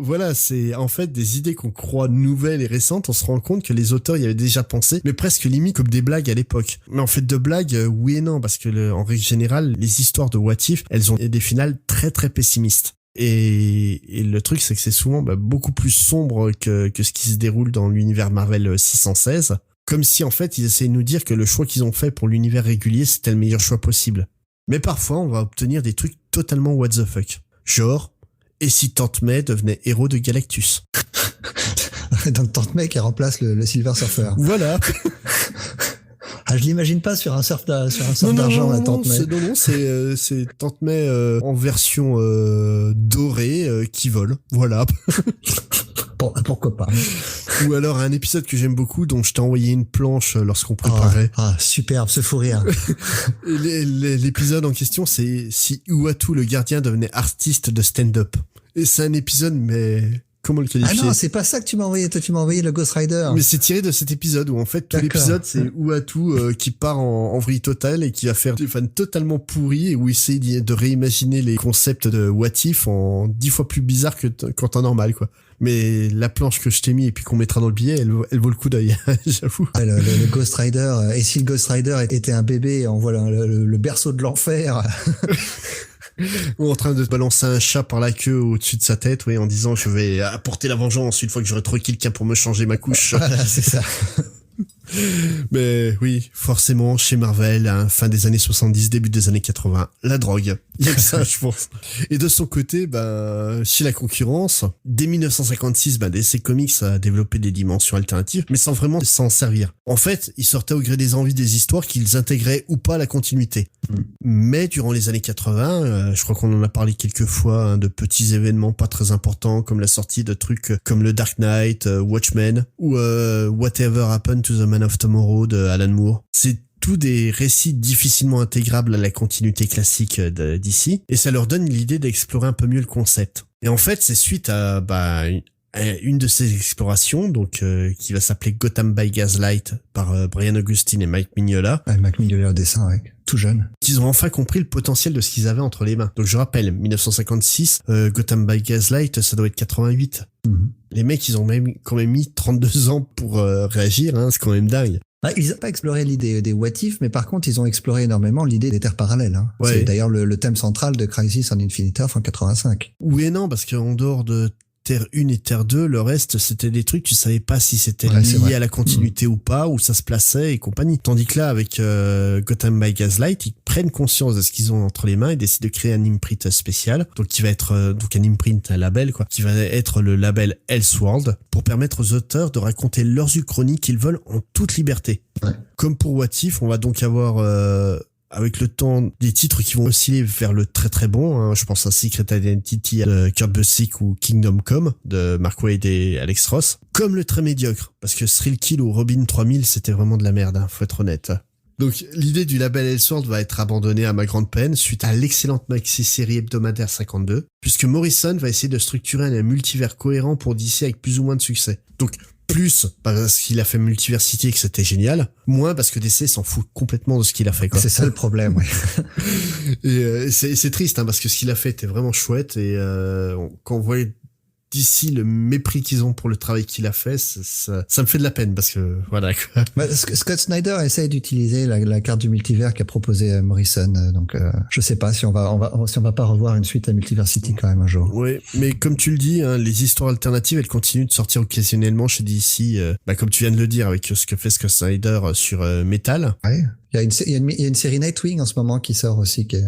Voilà, c'est en fait des idées qu'on croit nouvelles et récentes. On se rend compte que les auteurs y avaient déjà pensé, mais presque limite comme des blagues à l'époque. Mais en fait, de blagues, oui et non, parce que en règle générale, les histoires de What If, elles ont des finales très très pessimistes. Et le truc, c'est que c'est souvent beaucoup plus sombre que ce qui se déroule dans l'univers Marvel 616. Comme si en fait, ils essayaient de nous dire que le choix qu'ils ont fait pour l'univers régulier, c'était le meilleur choix possible. Mais parfois, on va obtenir des trucs totalement what the fuck. Genre, et si Tante May devenait héros de Galactus? Donc Tante May qui remplace le Silver Surfer. Voilà. Je l'imagine pas sur un surf d'argent, la Tante May. Non, c'est Tante May en version dorée qui vole. Voilà. Bon, pourquoi pas. Ou alors un épisode que j'aime beaucoup dont je t'ai envoyé une planche lorsqu'on préparait. Superbe, ce fou rire. L'épisode en question, c'est si Uatu le gardien devenait artiste de stand-up. Et c'est un épisode, mais comment le qualifier? Ah non, c'est pas ça que tu m'as envoyé. Toi, tu m'as envoyé le Ghost Rider. Mais c'est tiré de cet épisode où en fait tout l'épisode c'est Uatu qui part en vrille totale et qui va faire des fans totalement pourris et où il essaie de réimaginer les concepts de What If en 10 fois plus bizarre que qu'en temps normal, quoi. Mais la planche que je t'ai mis et puis qu'on mettra dans le billet, elle vaut le coup d'œil, j'avoue. Le Ghost Rider, et si le Ghost Rider était un bébé, on voit le berceau de l'enfer. Ou en train de balancer un chat par la queue au-dessus de sa tête, oui, en disant je vais apporter la vengeance une fois que j'aurai trouvé quelqu'un pour me changer ma couche. Voilà, c'est ça. Mais oui, forcément, chez Marvel, fin des années 70, début des années 80, la drogue. Il y a que ça, je pense. Et de son côté, chez la concurrence, dès 1956, DC Comics a développé des dimensions alternatives, mais sans vraiment s'en servir. En fait, ils sortaient au gré des envies des histoires qu'ils intégraient ou pas la continuité. Mais durant les années 80, je crois qu'on en a parlé quelques fois, de petits événements pas très importants, comme la sortie de trucs comme le Dark Knight, Watchmen, ou Whatever Happened to the Man of Tomorrow de Alan Moore. C'est tous des récits difficilement intégrables à la continuité classique d'ici, et ça leur donne l'idée d'explorer un peu mieux le concept. Et en fait, c'est suite à une de ces explorations, donc qui va s'appeler Gotham by Gaslight par Brian Augustine et Mike Mignola. Mike Mignola au dessin, tout jeune. Qu'ils ont enfin compris le potentiel de ce qu'ils avaient entre les mains. Donc je rappelle, 1956, Gotham by Gaslight, ça doit être 88. Les mecs, ils ont quand même mis 32 ans pour réagir, c'est quand même dingue. Ils n'ont pas exploré l'idée des what if, mais par contre, ils ont exploré énormément l'idée des terres parallèles. Ouais. C'est d'ailleurs le thème central de Crisis on Infinite Earths en 85. Oui et non, parce qu'en dehors de Terre 1 et Terre 2, le reste, c'était des trucs, tu savais pas si c'était lié à la continuité ou pas, où ça se plaçait et compagnie. Tandis que là, avec Gotham by Gaslight, ils prennent conscience de ce qu'ils ont entre les mains et décident de créer un imprint spécial, donc qui va être donc un imprint, un label, quoi, qui va être le label Elseworld, pour permettre aux auteurs de raconter leurs uchronies qu'ils veulent en toute liberté. Ouais. Comme pour What If, on va donc avoir avec le temps des titres qui vont osciller vers le très très bon, je pense à Secret Identity de Kurt Busiek ou Kingdom Come de Mark Waid et Alex Ross, comme le très médiocre, parce que Thrill Kill ou Robin 3000 c'était vraiment de la merde, faut être honnête. Donc l'idée du label Elseworld va être abandonnée à ma grande peine suite à l'excellente maxi-série hebdomadaire 52, puisque Morrison va essayer de structurer un multivers cohérent pour DC avec plus ou moins de succès. Donc Plus parce qu'il a fait Multiversity et que c'était génial. Moins parce que DC s'en fout complètement de ce qu'il a fait, quoi. C'est ça le problème, oui. Et c'est triste, hein, parce que ce qu'il a fait était vraiment chouette. Et quand on voyait d'ici le mépris qu'ils ont pour le travail qu'il a fait, ça me fait de la peine parce que voilà, quoi. Bah, Scott Snyder essaye d'utiliser la carte du multivers qu'a proposé Morrison, donc je sais pas si on va pas revoir une suite à Multiversity quand même un jour. Oui, mais comme tu le dis, hein, les histoires alternatives, elles continuent de sortir occasionnellement chez DC, comme tu viens de le dire avec ce que fait Scott Snyder sur Metal. Ouais. Il y a une série Nightwing en ce moment qui sort aussi, qui est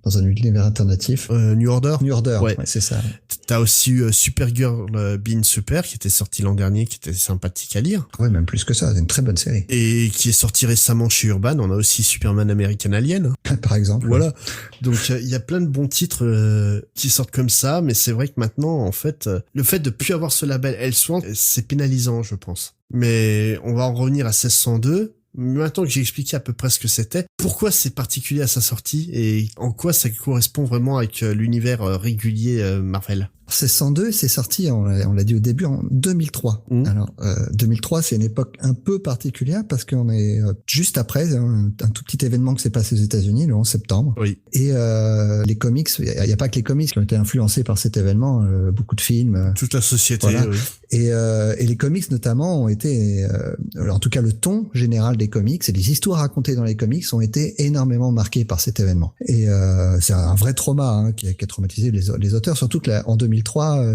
dans un univers alternatif. New Order. New Order, ouais c'est ça. T'as aussi eu Supergirl Being Super, qui était sorti l'an dernier, qui était sympathique à lire. Ouais, même plus que ça, c'est une très bonne série. Et qui est sorti récemment chez Urban. On a aussi Superman American Alien. Par exemple. Voilà. Donc il y a plein de bons titres qui sortent comme ça, mais c'est vrai que maintenant, en fait, le fait de plus avoir ce label Elseworld, c'est pénalisant, je pense. Mais on va en revenir à 1602. Maintenant que j'ai expliqué à peu près ce que c'était, pourquoi c'est particulier à sa sortie et en quoi ça correspond vraiment avec l'univers régulier Marvel. 1602, c'est sorti, on l'a dit au début, en 2003. Alors, 2003, c'est une époque un peu particulière parce qu'on est juste après un tout petit événement qui s'est passé aux États-Unis le 11 septembre. Oui. Et les comics, il y a pas que les comics qui ont été influencés par cet événement, beaucoup de films. Toute la société, voilà. Oui. Et les comics notamment ont été, en tout cas le ton général des comics et les histoires racontées dans les comics ont été énormément marquées par cet événement. Et c'est un vrai trauma hein, qui a traumatisé les auteurs, surtout que en 2003,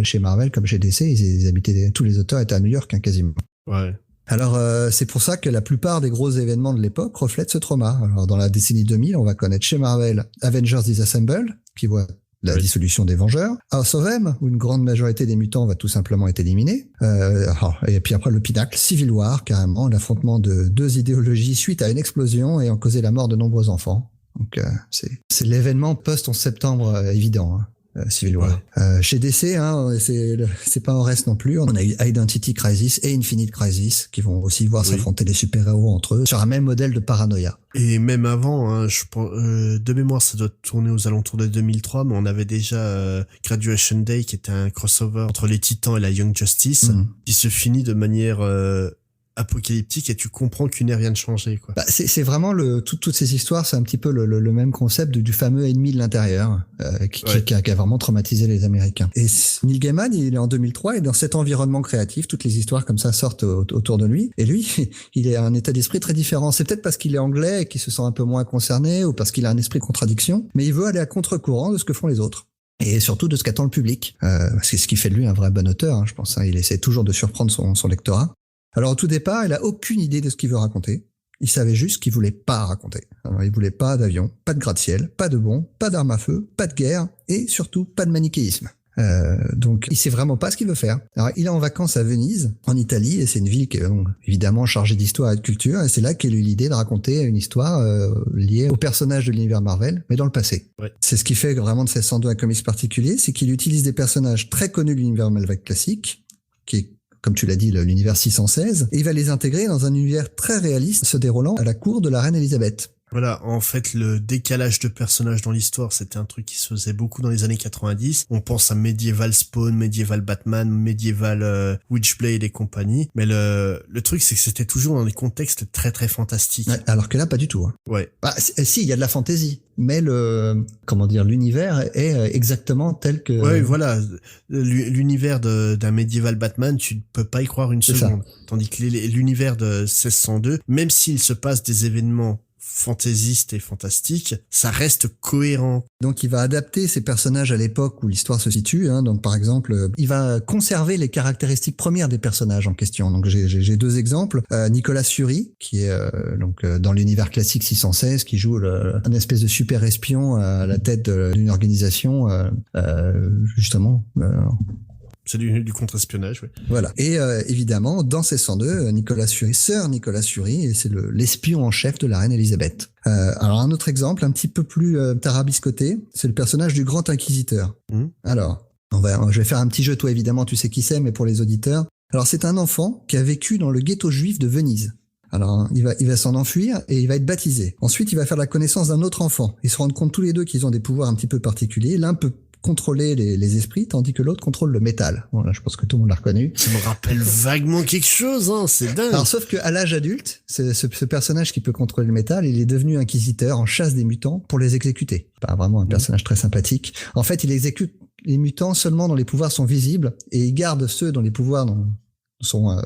chez Marvel comme chez DC, ils habitaient, tous les auteurs étaient à New York hein, quasiment. Ouais. Alors c'est pour ça que la plupart des gros événements de l'époque reflètent ce trauma. Alors dans la décennie 2000, on va connaître chez Marvel Avengers Disassembled, qui voit la dissolution des Vengeurs, House of M, où une grande majorité des mutants va tout simplement être éliminée, et puis après le pinacle, Civil War, carrément, l'affrontement de deux idéologies suite à une explosion ayant causé la mort de nombreux enfants. Donc c'est l'événement post-11 septembre évident. Hein. Civil War. Ouais. Chez DC, hein, c'est pas en reste non plus. On a eu Identity Crisis et Infinite Crisis qui vont aussi voir s'affronter les super-héros entre eux sur un même modèle de paranoïa. Et même avant, hein, je pense, de mémoire, ça doit tourner aux alentours de 2003, mais on avait déjà Graduation Day qui était un crossover entre les Titans et la Young Justice qui se finit de manière apocalyptique et tu comprends qu'il n'est rien de changé, quoi. Bah, c'est vraiment toutes ces histoires, c'est un petit peu le même concept du fameux ennemi de l'intérieur qui a vraiment traumatisé les Américains. Et Neil Gaiman, il est en 2003 et dans cet environnement créatif, toutes les histoires comme ça sortent autour de lui. Et lui, il est à un état d'esprit très différent. C'est peut-être parce qu'il est anglais et qu'il se sent un peu moins concerné ou parce qu'il a un esprit de contradiction, mais il veut aller à contre-courant de ce que font les autres. Et surtout de ce qu'attend le public. C'est ce qui fait de lui un vrai bon auteur, hein, je pense. Hein. Il essaie toujours de surprendre son lectorat. Alors au tout départ, il a aucune idée de ce qu'il veut raconter. Il savait juste qu'il voulait pas raconter. Alors, il voulait pas d'avion, pas de gratte-ciel, pas de bombes, pas d'armes à feu, pas de guerre et surtout pas de manichéisme. Donc il sait vraiment pas ce qu'il veut faire. Alors il est en vacances à Venise, en Italie, et c'est une ville qui est évidemment chargée d'histoire et de culture, et c'est là qu'est eu l'idée de raconter une histoire liée au personnage de l'univers Marvel, mais dans le passé. Ouais. C'est ce qui fait vraiment de 1602 un comics particulier, c'est qu'il utilise des personnages très connus de l'univers Marvel classique, qui est comme tu l'as dit, l'univers 616, et il va les intégrer dans un univers très réaliste se déroulant à la cour de la reine Elisabeth. Voilà, en fait, le décalage de personnages dans l'histoire, c'était un truc qui se faisait beaucoup dans les années 90. On pense à Medieval Spawn, Medieval Batman, Medieval Witchblade et compagnie. Mais le truc, c'est que c'était toujours dans des contextes très très fantastiques. Ouais, alors que là, pas du tout. Hein. Ouais. Bah, si, il y a de la fantaisie, mais l'univers est exactement tel que... Ouais, voilà. L'univers d'un Medieval Batman, tu ne peux pas y croire une seconde. Tandis que l'univers de 1602, même s'il se passe des événements fantaisiste et fantastique, ça reste cohérent. Donc il va adapter ses personnages à l'époque où l'histoire se situe. Hein. Donc par exemple, il va conserver les caractéristiques premières des personnages en question. Donc j'ai deux exemples. Nicolas Fury, qui est dans l'univers classique 616, qui joue un espèce de super espion à la tête d'une organisation, justement... C'est du contre-espionnage, oui. Voilà. Et évidemment, dans 1602, Sir Nicolas Fury, et c'est l'espion en chef de la reine Elisabeth. Alors un autre exemple, un petit peu plus tarabiscoté, c'est le personnage du Grand Inquisiteur. Alors, je vais faire un petit jeu, toi évidemment, tu sais qui c'est, mais pour les auditeurs. Alors c'est un enfant qui a vécu dans le ghetto juif de Venise. Alors, il va s'en enfuir et il va être baptisé. Ensuite, il va faire la connaissance d'un autre enfant. Ils se rendent compte tous les deux qu'ils ont des pouvoirs un petit peu particuliers. L'un peut contrôler les esprits, tandis que l'autre contrôle le métal. Bon, là, je pense que tout le monde l'a reconnu. Ça me rappelle vaguement quelque chose, hein, c'est dingue. Alors, sauf qu'à l'âge adulte, ce personnage qui peut contrôler le métal, il est devenu inquisiteur en chasse des mutants pour les exécuter. Pas vraiment un personnage très sympathique. En fait, il exécute les mutants seulement dont les pouvoirs sont visibles et il garde ceux dont les pouvoirs sont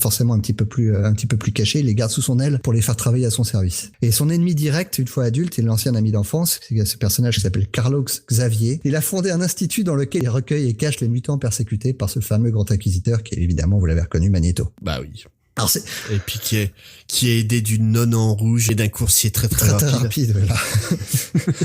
forcément un petit peu plus cachés, il les garde sous son aile pour les faire travailler à son service. Et son ennemi direct, une fois adulte, est l'ancien ami d'enfance, c'est ce personnage qui s'appelle Carlos Xavier. Il a fondé un institut dans lequel il recueille et cache les mutants persécutés par ce fameux grand inquisiteur qui est évidemment, vous l'avez reconnu, Magneto. Bah oui. Alors et puis qui est aidé d'une nonne en rouge et d'un coursier très rapide. Voilà.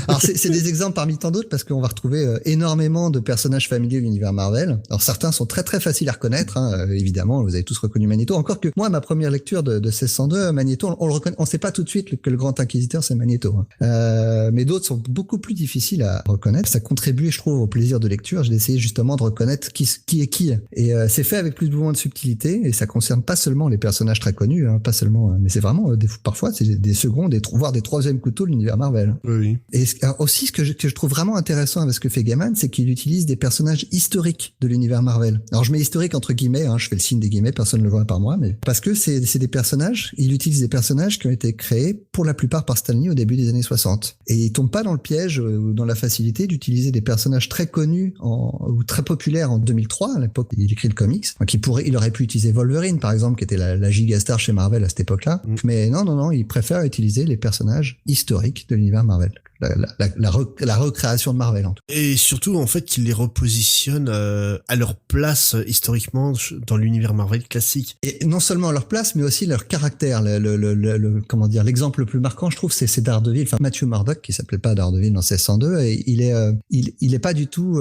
Alors c'est des exemples parmi tant d'autres parce qu'on va retrouver énormément de personnages familiers de l'univers Marvel. Alors certains sont très très faciles à reconnaître, hein. Évidemment, vous avez tous reconnu Magneto. Encore que moi, ma première lecture de 1602, Magneto, on le reconnaît, on sait pas tout de suite que le grand inquisiteur c'est Magneto. Hein. Mais d'autres sont beaucoup plus difficiles à reconnaître. Ça contribue, je trouve, au plaisir de lecture. J'ai essayé justement de reconnaître qui est qui. Et c'est fait avec plus ou moins de subtilité et ça concerne pas seulement les personnages très connus, hein, pas seulement, mais c'est vraiment parfois c'est des seconds, voire des troisièmes couteaux de l'univers Marvel. Oui. Et aussi ce que je trouve vraiment intéressant avec ce que fait Gaiman, c'est qu'il utilise des personnages historiques de l'univers Marvel. Alors je mets historique entre guillemets, hein, je fais le signe des guillemets, personne ne le voit par moi, mais parce que c'est des personnages, il utilise des personnages qui ont été créés pour la plupart par Stan Lee au début des années 60. Et il tombe pas dans le piège ou dans la facilité d'utiliser des personnages très connus ou très populaires en 2003, à l'époque où il écrit le comics. Donc il aurait pu utiliser Wolverine par exemple, qui était la gigastar chez Marvel à cette époque-là. Mais non, il préfère utiliser les personnages historiques de l'univers Marvel. La recréation de Marvel en tout cas. Et surtout en fait qu'il les repositionne à leur place historiquement dans l'univers Marvel classique. Et non seulement leur place mais aussi leur caractère. Comment dire, l'exemple le plus marquant je trouve c'est Daredevil. Enfin Matthew Murdock qui s'appelait pas Daredevil dans 1602 et il est pas du tout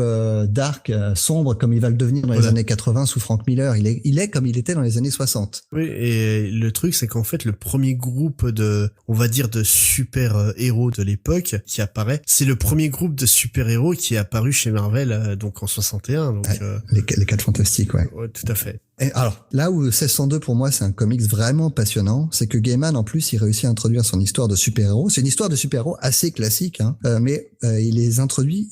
dark, sombre comme il va le devenir dans les années 80 sous Frank Miller. Il est comme il était dans les années 60. Oui, et le truc c'est qu'en fait le premier groupe de super héros de l'époque qui apparaît, c'est le premier groupe de super-héros qui est apparu chez Marvel donc en 61. Donc les 4 fantastiques, ouais. Ouais, tout à fait. Et alors, là où 1602 pour moi c'est un comics vraiment passionnant, c'est que Gaiman en plus il réussit à introduire son histoire de super-héros. C'est une histoire de super-héros assez classique, hein, mais il les introduit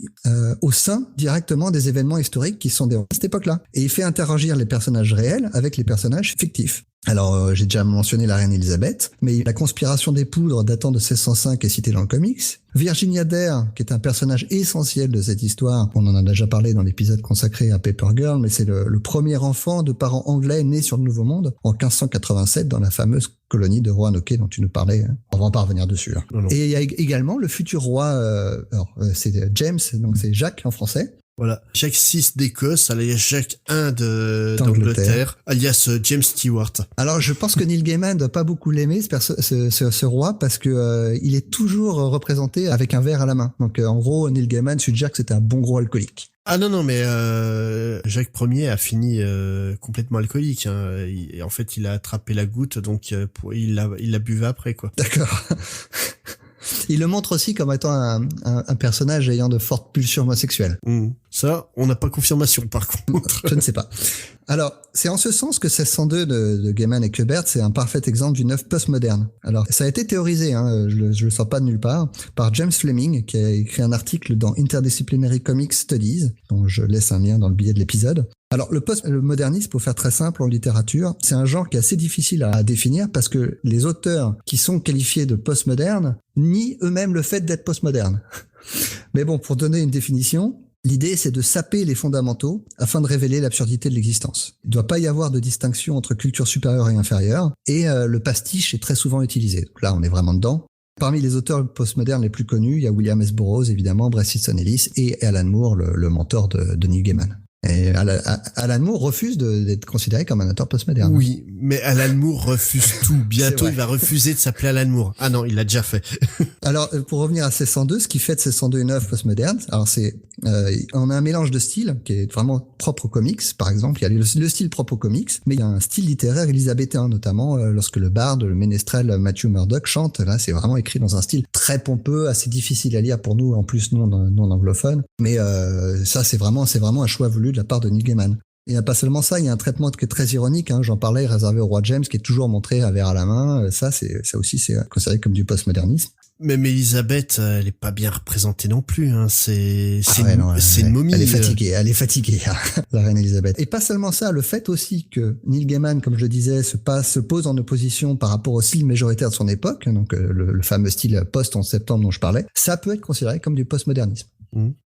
au sein directement des événements historiques qui sont des à cette époque-là. Et il fait interagir les personnages réels avec les personnages fictifs. Alors, j'ai déjà mentionné la reine Elisabeth, mais la conspiration des poudres datant de 1605 est citée dans le comics. Virginia Dare, qui est un personnage essentiel de cette histoire, on en a déjà parlé dans l'épisode consacré à Paper Girl, mais c'est le premier enfant de parents anglais né sur le Nouveau Monde en 1587 dans la fameuse colonie de Roanoke dont tu nous parlais. On va pas revenir dessus. Hein. Non. Et il y a également le futur roi, c'est James, donc c'est Jacques en français. Voilà, Jacques VI d'Écosse, alias Jacques I d'Angleterre, alias James Stewart. Alors, je pense que Neil Gaiman doit pas beaucoup l'aimer, ce roi, parce que il est toujours représenté avec un verre à la main. Donc, en gros, Neil Gaiman suggère que c'était un bon gros alcoolique. Ah non, mais Jacques Ier a fini complètement alcoolique. Hein. En fait, il a attrapé la goutte, donc il l'a buvé après, quoi. D'accord. Il le montre aussi comme étant un personnage ayant de fortes pulsions homosexuelles. Ça, on n'a pas confirmation par contre. Je ne sais pas. Alors, c'est en ce sens que 1602 de Gaiman et Kubert, c'est un parfait exemple d'une œuvre postmoderne. Alors, ça a été théorisé, hein, je le sors pas de nulle part, par James Fleming, qui a écrit un article dans Interdisciplinary Comic Studies, dont je laisse un lien dans le billet de l'épisode. Alors, le modernisme, pour faire très simple en littérature, c'est un genre qui est assez difficile à définir parce que les auteurs qui sont qualifiés de postmodernes nient eux-mêmes le fait d'être postmodernes. Mais bon, pour donner une définition, l'idée, c'est de saper les fondamentaux afin de révéler l'absurdité de l'existence. Il ne doit pas y avoir de distinction entre culture supérieure et inférieure, et le pastiche est très souvent utilisé. Donc là, on est vraiment dedans. Parmi les auteurs postmodernes les plus connus, il y a William S. Burroughs, évidemment, Bret Easton Ellis et Alan Moore, le mentor de Neil Gaiman. Et Alan Moore refuse d'être considéré comme un auteur postmoderne. Oui, mais Alan Moore refuse tout. Bientôt, il va refuser de s'appeler Alan Moore. Ah non, il l'a déjà fait. Alors, pour revenir à 1602, ce qui fait de 1602 une œuvre postmoderne, alors on a un mélange de styles qui est vraiment propre aux comics. Par exemple, il y a le style propre aux comics, mais il y a un style littéraire élisabétain, notamment lorsque le barde, le ménestrel Matthew Murdock chante. Là, c'est vraiment écrit dans un style très pompeux, assez difficile à lire pour nous, en plus non anglophones. Mais ça, c'est vraiment un choix voulu de la part de Neil Gaiman. Il n'y a pas seulement ça, il y a un traitement qui est très ironique, hein, j'en parlais, réservé au roi James, qui est toujours montré à verre à la main. Ça aussi, c'est considéré comme du postmodernisme. Même Elisabeth, elle est pas bien représentée non plus. Hein. C'est une momie. Elle est fatiguée, la reine Elisabeth. Et pas seulement ça, le fait aussi que Neil Gaiman, comme je le disais, se pose en opposition par rapport au style majoritaire de son époque, donc le fameux style post-11 septembre dont je parlais, ça peut être considéré comme du postmodernisme.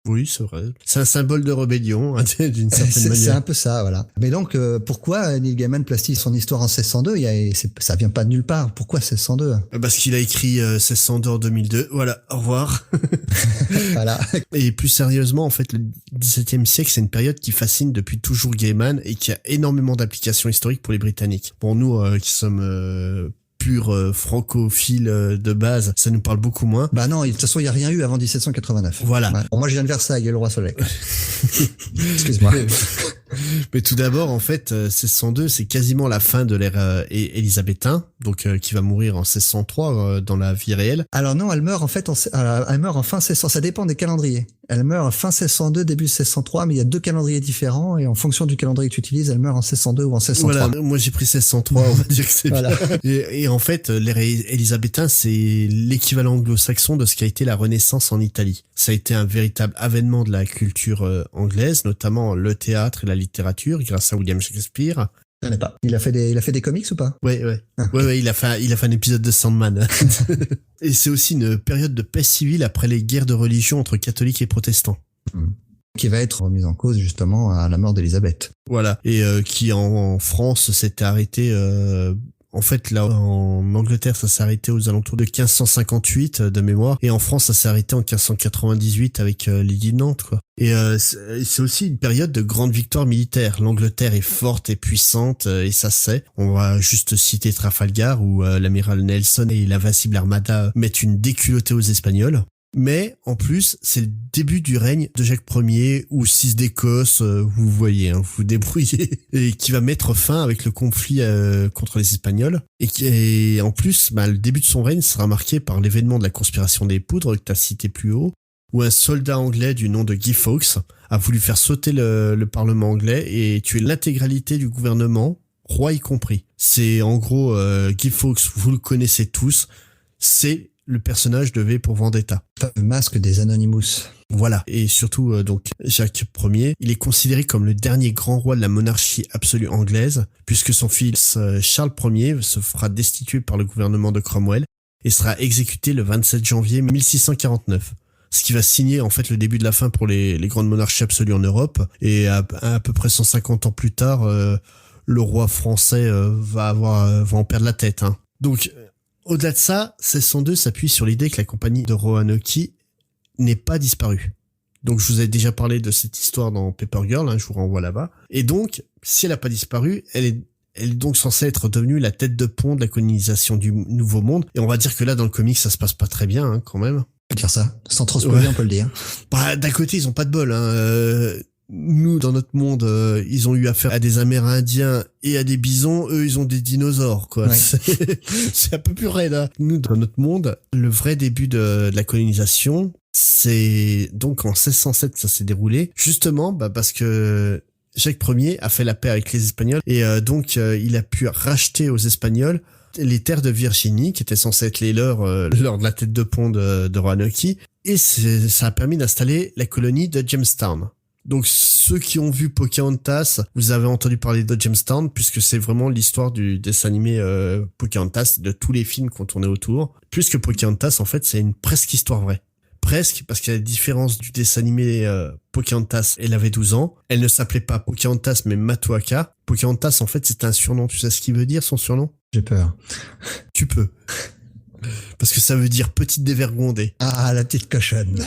Oui, c'est vrai. C'est un symbole de rébellion, hein, d'une certaine manière. C'est un peu ça, voilà. Mais donc, pourquoi Neil Gaiman place-t-il son histoire en 1602 ça vient pas de nulle part. Pourquoi 1602 ? Parce qu'il a écrit 1602 en 2002. Voilà, au revoir. Voilà. Et plus sérieusement, en fait, le XVIIe siècle, c'est une période qui fascine depuis toujours Gaiman et qui a énormément d'applications historiques pour les Britanniques. Pour nous, qui sommes pur francophile de base, ça nous parle beaucoup moins. Bah non, de toute façon, il y a rien eu avant 1789. Voilà. Ouais. Bon, moi, je viens de Versailles, il y a le roi Soleil. Excuse-moi. Mais tout d'abord, en fait, 1602, c'est quasiment la fin de l'ère élisabétain, donc qui va mourir en 1603 dans la vie réelle. Alors non, elle meurt en fait, elle meurt en fin 1600. Ça dépend des calendriers. Elle meurt en fin 1602, début 1603, mais il y a 2 calendriers différents et en fonction du calendrier que tu utilises, elle meurt en 1602 ou en 1603. Voilà, moi j'ai pris 1603, on va dire que c'est voilà. Bien. Et en fait, l'ère élisabétain, c'est l'équivalent anglo-saxon de ce qu'a été la Renaissance en Italie. Ça a été un véritable avènement de la culture anglaise, notamment le théâtre et la littérature, grâce à William Shakespeare. Je sais pas. Il a fait des comics ou pas? Ouais. Ouais, il a fait un épisode de Sandman. Et c'est aussi une période de paix civile après les guerres de religion entre catholiques et protestants. Qui va être remise en cause justement à la mort d'Élisabeth. Voilà. Et qui en France s'était arrêté en fait, là, en Angleterre, ça s'est arrêté aux alentours de 1558 de mémoire. Et en France, ça s'est arrêté en 1598 avec l'édit de Nantes, quoi. Et c'est aussi une période de grande victoire militaire. L'Angleterre est forte et puissante, et ça se sait. On va juste citer Trafalgar, où l'amiral Nelson et l'invincible Armada mettent une déculottée aux Espagnols. Mais, en plus, c'est le début du règne de Jacques Ier, ou 6 d'Écosse, vous voyez, hein, vous débrouillez, et qui va mettre fin avec le conflit contre les Espagnols. Et en plus, le début de son règne sera marqué par l'événement de la conspiration des poudres, que tu as cité plus haut, où un soldat anglais du nom de Guy Fawkes a voulu faire sauter le Parlement anglais et tuer l'intégralité du gouvernement, roi y compris. C'est en gros, Guy Fawkes, vous le connaissez tous, c'est le personnage de V pour Vendetta. Le masque des Anonymous. Voilà. Et surtout, donc, Jacques Ier, il est considéré comme le dernier grand roi de la monarchie absolue anglaise, puisque son fils Charles Ier se fera destituer par le gouvernement de Cromwell et sera exécuté le 27 janvier 1649. Ce qui va signer, en fait, le début de la fin pour les grandes monarchies absolues en Europe. Et à peu près 150 ans plus tard, le roi français va en perdre la tête, hein. Donc, au-delà de ça, 1602 s'appuie sur l'idée que la compagnie de Roanoke n'est pas disparue. Donc, je vous ai déjà parlé de cette histoire dans Paper Girl, hein, je vous renvoie là-bas. Et donc, si elle n'a pas disparu, elle est donc censée être devenue la tête de pont de la colonisation du Nouveau Monde. Et on va dire que là, dans le comic, ça se passe pas très bien, hein, quand même. On peut dire ça. Sans trop spoiler, on peut le dire. D'un côté, ils ont pas de bol, hein. Nous, dans notre monde, ils ont eu affaire à des Amérindiens et à des bisons. Eux, ils ont des dinosaures, quoi. Ouais. C'est un peu plus raide, hein. Nous, dans notre monde, le vrai début de la colonisation, c'est donc en 1607 ça s'est déroulé. Justement, parce que Jacques Ier a fait la paix avec les Espagnols et donc il a pu racheter aux Espagnols les terres de Virginie qui étaient censées être les leurs lors de la tête de pont de Roanoke. Et ça a permis d'installer la colonie de Jamestown. Donc ceux qui ont vu Pocahontas, vous avez entendu parler de Jamestown puisque c'est vraiment l'histoire du dessin animé Pocahontas, de tous les films qu'on tournait autour. Puisque Pocahontas, en fait, c'est une presque histoire vraie. Presque, parce qu'il y a la différence du dessin animé Pocahontas, elle avait 12 ans. Elle ne s'appelait pas Pocahontas, mais Matoaka. Pocahontas, en fait, c'est un surnom. Tu sais ce qu'il veut dire, son surnom? J'ai peur. Tu peux. Parce que ça veut dire petite dévergondée. Ah, la petite cochonne.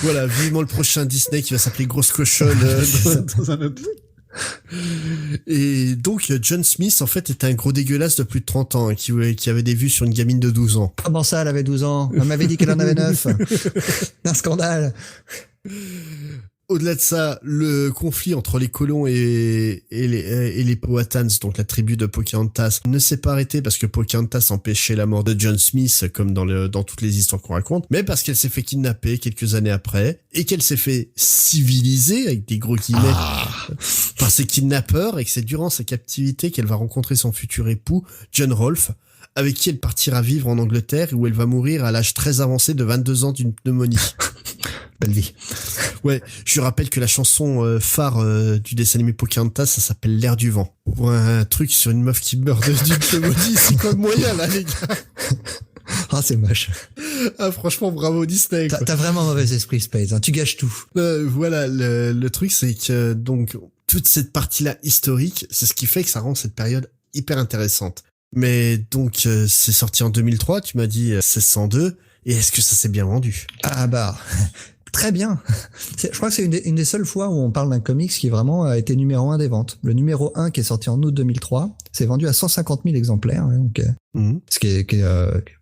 Voilà, vivement le prochain Disney qui va s'appeler Grosse Cochonne dans un autre... Et donc John Smith en fait était un gros dégueulasse de plus de 30 ans, hein, qui avait des vues sur une gamine de 12 ans. Comment ça, elle avait 12 ans? On m'avait dit qu'elle en avait 9. Un scandale. Au-delà de ça, le conflit entre les colons et les Powhatans, donc la tribu de Pocahontas, ne s'est pas arrêté parce que Pocahontas empêchait la mort de John Smith, comme dans toutes les histoires qu'on raconte, mais parce qu'elle s'est fait kidnapper quelques années après et qu'elle s'est fait civiliser, avec des gros guillemets, par ses kidnappeurs, et que c'est durant sa captivité qu'elle va rencontrer son futur époux, John Rolfe, avec qui elle partira vivre en Angleterre, où elle va mourir à l'âge très avancé de 22 ans d'une pneumonie. Belle vie. Ouais, je rappelle que la chanson phare du dessin animé Pocahontas, ça s'appelle L'air du vent. Pour un truc sur une meuf qui meurt d'une pneumonie, c'est quoi le moyen là, les gars? Ah, c'est moche. Ah, franchement, bravo Disney. T'as vraiment mauvais esprit, Space, hein. Tu gâches tout. Voilà, le truc, c'est que donc toute cette partie-là historique, c'est ce qui fait que ça rend cette période hyper intéressante. Mais donc, c'est sorti en 2003, tu m'as dit 1602, et est-ce que ça s'est bien vendu? Ah bah, très bien. Je crois que c'est une des seules fois où on parle d'un comics qui vraiment a été numéro 1 des ventes. Le numéro 1 qui est sorti en août 2003, c'est vendu à 150 000 exemplaires. Hein, donc, ce qui est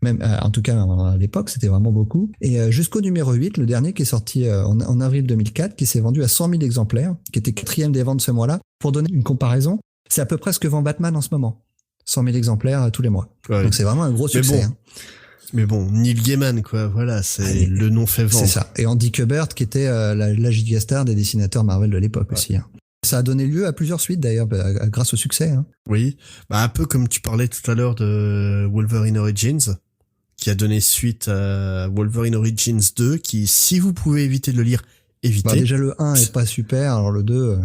même, en tout cas à l'époque, c'était vraiment beaucoup. Et jusqu'au numéro 8, le dernier qui est sorti en avril 2004, qui s'est vendu à 100 000 exemplaires, qui était 4e des ventes ce mois-là. Pour donner une comparaison, c'est à peu près ce que vend Batman en ce moment. 100 000 exemplaires tous les mois. Ouais. Donc c'est vraiment un gros succès. Mais bon, Neil Gaiman, quoi, voilà, c'est le nom fait vendre. C'est ça. Et Andy Kubert, qui était la gigastar des dessinateurs Marvel de l'époque aussi. Hein. Ça a donné lieu à plusieurs suites d'ailleurs, grâce au succès. Hein. Oui, bah un peu comme tu parlais tout à l'heure de Wolverine Origins, qui a donné suite à Wolverine Origins 2, qui, si vous pouvez éviter de le lire, évitez. Bah, déjà le 1 est pas super, alors le 2...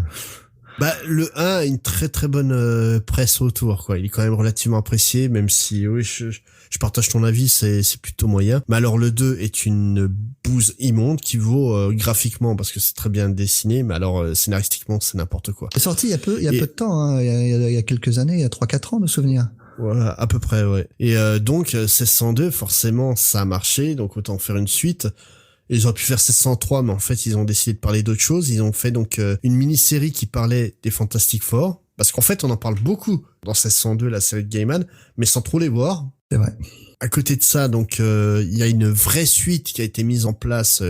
Bah, le 1 a une très très bonne presse autour, quoi. Il est quand même relativement apprécié, même si, oui, je partage ton avis, c'est plutôt moyen. Mais alors, le 2 est une bouse immonde qui vaut graphiquement, parce que c'est très bien dessiné, mais alors, scénaristiquement, c'est n'importe quoi. C'est sorti il y a peu de temps, hein. Il y a quelques années, il y a 3-4 ans de souvenirs. Voilà, à peu près, ouais. Et donc, 1602, forcément, ça a marché, donc autant faire une suite. Ils auraient pu faire 1603, mais en fait, ils ont décidé de parler d'autre chose. Ils ont fait donc une mini-série qui parlait des Fantastic Four. Parce qu'en fait, on en parle beaucoup dans 1602, la série de Gaiman, mais sans trop les voir. C'est vrai. À côté de ça, donc il y a une vraie suite qui a été mise en place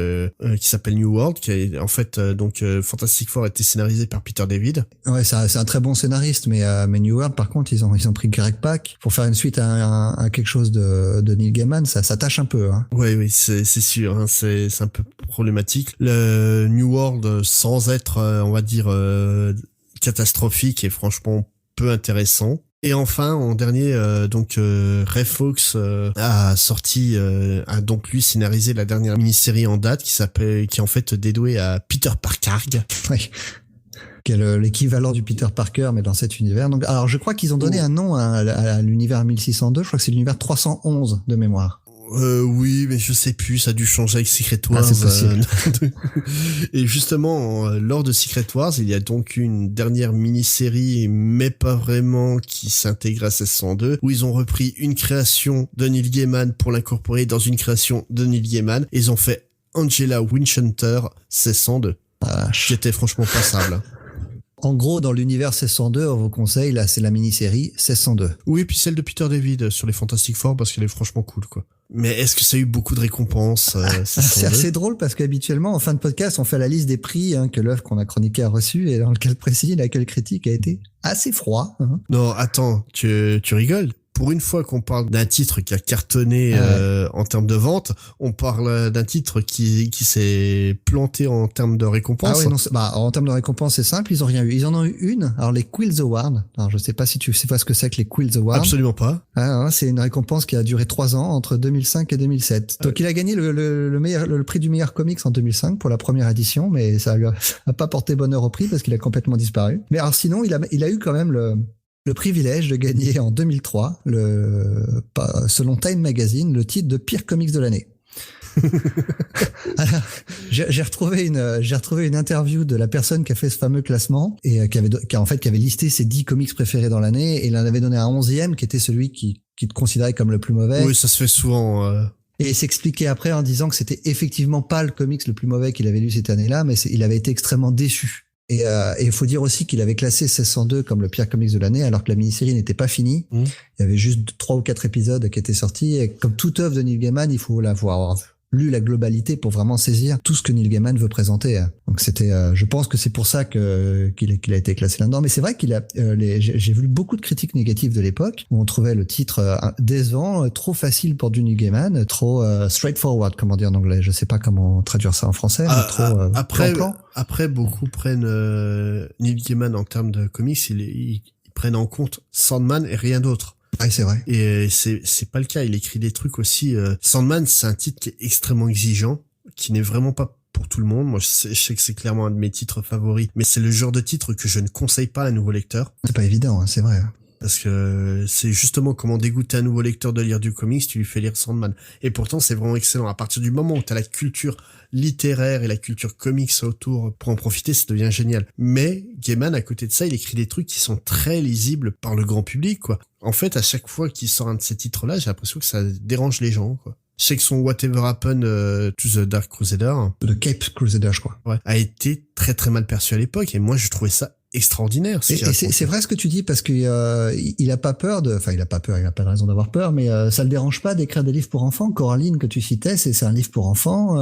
qui s'appelle New World, qui est en fait Fantastic Four a été scénarisé par Peter David. Ouais, c'est un très bon scénariste, mais New World par contre ils ont pris Greg Pak pour faire une suite à quelque chose de Neil Gaiman, ça tâche un peu. Hein. Oui, c'est sûr, hein, c'est un peu problématique. Le New World, sans être on va dire catastrophique, est franchement peu intéressant. Et enfin, en dernier, Ray Fawkes a donc lui scénarisé la dernière mini-série en date qui est en fait dédouée à Peter Parker. Oui. Qui est l'équivalent du Peter Parker, mais dans cet univers. Donc, alors, je crois qu'ils ont donné un nom à l'univers 1602. Je crois que c'est l'univers 311 de mémoire. Oui, mais je sais plus, ça a dû changer avec Secret Wars. Ah, c'est possible. Et justement, lors de Secret Wars, il y a donc une dernière mini-série, mais pas vraiment, qui s'intègre à 1602, où ils ont repris une création de Neil Gaiman pour l'incorporer dans une création de Neil Gaiman, et ils ont fait Angela Winchunter 1602, qui était franchement passable. En gros, dans l'univers 1602, on vous conseille, là, c'est la mini-série 1602. Oui, et puis celle de Peter David sur les Fantastic Four, parce qu'elle est franchement cool, quoi. Mais est-ce que ça a eu beaucoup de récompenses C'est assez drôle, parce qu'habituellement, en fin de podcast, on fait la liste des prix que l'œuvre qu'on a chroniquée a reçu, et dans le cas précis, l'accueil critique a été assez froid. Hein. Non, attends, tu rigoles? Pour une fois qu'on parle d'un titre qui a cartonné en termes de vente, on parle d'un titre qui s'est planté en termes de récompense. Ah oui, non, en termes de récompense, c'est simple, ils ont rien eu. Ils en ont eu une, alors les Quills Awards. Alors je sais pas si tu sais pas ce que c'est que les Quills Awards. Absolument pas. C'est une récompense qui a duré 3 ans, entre 2005 et 2007. Donc il a gagné le prix du meilleur comics en 2005 pour la première édition, mais ça lui a pas porté bonheur au prix parce qu'il a complètement disparu. Mais alors sinon, il a eu quand même le privilège de gagner en 2003, selon Time Magazine, le titre de pire comics de l'année. Alors, j'ai retrouvé une interview de la personne qui a fait ce fameux classement et qui avait listé ses 10 comics préférés dans l'année, et il en avait donné un 11e qui était celui qui te considérait comme le plus mauvais. Oui, ça se fait souvent. Et il s'expliquait après en disant que c'était effectivement pas le comics le plus mauvais qu'il avait lu cette année-là, mais il avait été extrêmement déçu. Et il faut dire aussi qu'il avait classé 1602 comme le pire comics de l'année, alors que la mini-série n'était pas finie. Il y avait juste 3 ou 4 épisodes qui étaient sortis. Et comme toute œuvre de Neil Gaiman, il faut l'avoir lu la globalité pour vraiment saisir tout ce que Neil Gaiman veut présenter. Donc c'était, je pense que c'est pour ça qu'il a été classé là-dedans. Mais c'est vrai qu'il a, j'ai vu beaucoup de critiques négatives de l'époque où on trouvait le titre décevant, trop facile pour du Neil Gaiman, trop straightforward, comment dire en anglais. Je sais pas comment traduire ça en français. Mais trop plan-plan. Après, beaucoup prennent Neil Gaiman en termes de comics, ils prennent en compte Sandman et rien d'autre. Ouais, c'est vrai. Et c'est pas le cas. Il écrit des trucs aussi. Sandman, c'est un titre qui est extrêmement exigeant, qui n'est vraiment pas pour tout le monde. Moi, je sais que c'est clairement un de mes titres favoris, mais c'est le genre de titre que je ne conseille pas à un nouveau lecteur. C'est pas évident, hein, c'est vrai. Parce que c'est justement comment dégoûter un nouveau lecteur de lire du comics, tu lui fais lire Sandman. Et pourtant, c'est vraiment excellent. À partir du moment où tu as la culture littéraire et la culture comics autour pour en profiter, ça devient génial. Mais Gaiman, à côté de ça, il écrit des trucs qui sont très lisibles par le grand public, quoi. En fait, à chaque fois qu'il sort un de ces titres-là, j'ai l'impression que ça dérange les gens, quoi. Je sais que son Whatever Happened to the Dark Crusader, The Cape Crusader, je crois, ouais, a été très très mal perçu à l'époque, et moi je trouvais ça extraordinaire. Et c'est vrai ce que tu dis, parce que il a pas peur il a pas de raison d'avoir peur, mais ça le dérange pas d'écrire des livres pour enfants. Coraline que tu citais, c'est un livre pour enfants.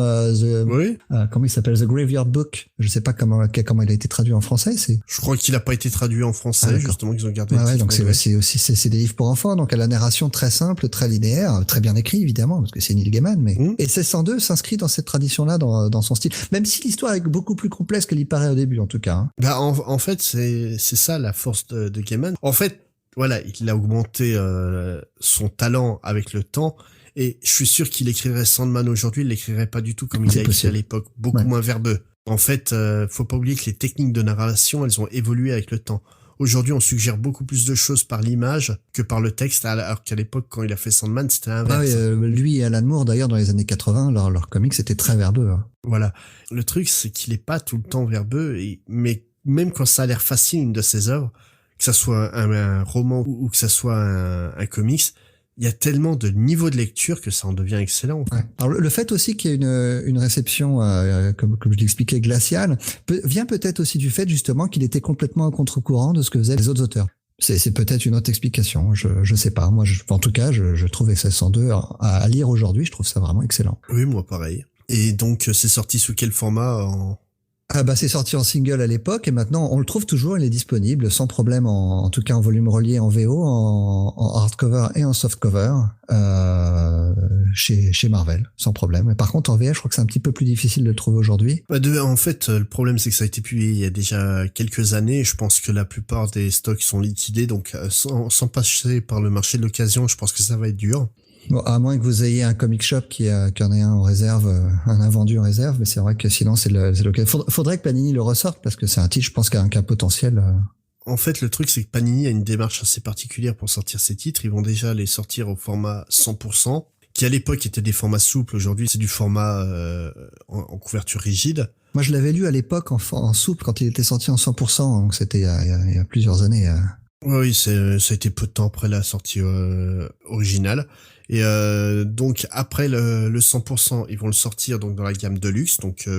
Oui. Comment il s'appelle, The Graveyard Book. Je sais pas comment il a été traduit en français. Je crois qu'il a pas été traduit en français, justement qu'ils ont gardé. Ouais, donc c'est aussi des livres pour enfants, donc à la narration très simple, très linéaire, très bien écrit évidemment, parce que c'est Neil Gaiman. Mais et 1602 s'inscrit dans cette tradition-là, dans son style, même si l'histoire est beaucoup plus complexe qu'elle y paraît au début, en tout cas. Hein. Bah en fait c'est ça la force de Gaiman. En fait, voilà, il a augmenté son talent avec le temps, et je suis sûr qu'il écrirait Sandman aujourd'hui, il l'écrirait pas du tout comme il a écrit à l'époque, beaucoup moins verbeux. En fait, faut pas oublier que les techniques de narration, elles ont évolué avec le temps. Aujourd'hui, on suggère beaucoup plus de choses par l'image que par le texte, alors qu'à l'époque, quand il a fait Sandman, c'était l'inverse. Lui et Alan Moore, d'ailleurs, dans les années 80, leur comics était très verbeux. Hein. Voilà. Le truc, c'est qu'il est pas tout le temps verbeux, mais même quand ça a l'air facile, une de ses œuvres, que ça soit un roman ou que ça soit un comics, il y a tellement de niveau de lecture que ça en devient excellent. Ouais. Alors le fait aussi qu'il y ait une réception, comme je l'expliquais, glaciale, vient peut-être aussi du fait justement qu'il était complètement à contre-courant de ce que faisaient les autres auteurs. C'est peut-être une autre explication. Je sais pas. Moi, en tout cas, je trouvais 1602 à lire aujourd'hui. Je trouve ça vraiment excellent. Oui, moi pareil. Et donc, c'est sorti sous quel format Ah bah c'est sorti en single à l'époque et maintenant on le trouve toujours, il est disponible sans problème en tout cas en volume relié en VO, en hardcover et en softcover chez Marvel sans problème. Mais par contre en VF je crois que c'est un petit peu plus difficile de le trouver aujourd'hui. En fait le problème c'est que ça a été publié il y a déjà quelques années. Je pense que la plupart des stocks sont liquidés, donc sans passer par le marché de l'occasion, je pense que ça va être dur. Bon, à moins que vous ayez un comic shop qui en ait un en réserve, un invendu en réserve, mais c'est vrai que sinon c'est le cas. Faudrait que Panini le ressorte parce que c'est un titre, je pense, qui a un potentiel. En fait, le truc c'est que Panini a une démarche assez particulière pour sortir ses titres. Ils vont déjà les sortir au format 100%, qui à l'époque était des formats souples. Aujourd'hui, c'est du format en couverture rigide. Moi, je l'avais lu à l'époque en souple quand il était sorti en 100%, donc c'était il y a plusieurs années. Oui, ça a été peu de temps après la sortie originale. Et donc après le 100%, ils vont le sortir donc dans la gamme Deluxe, donc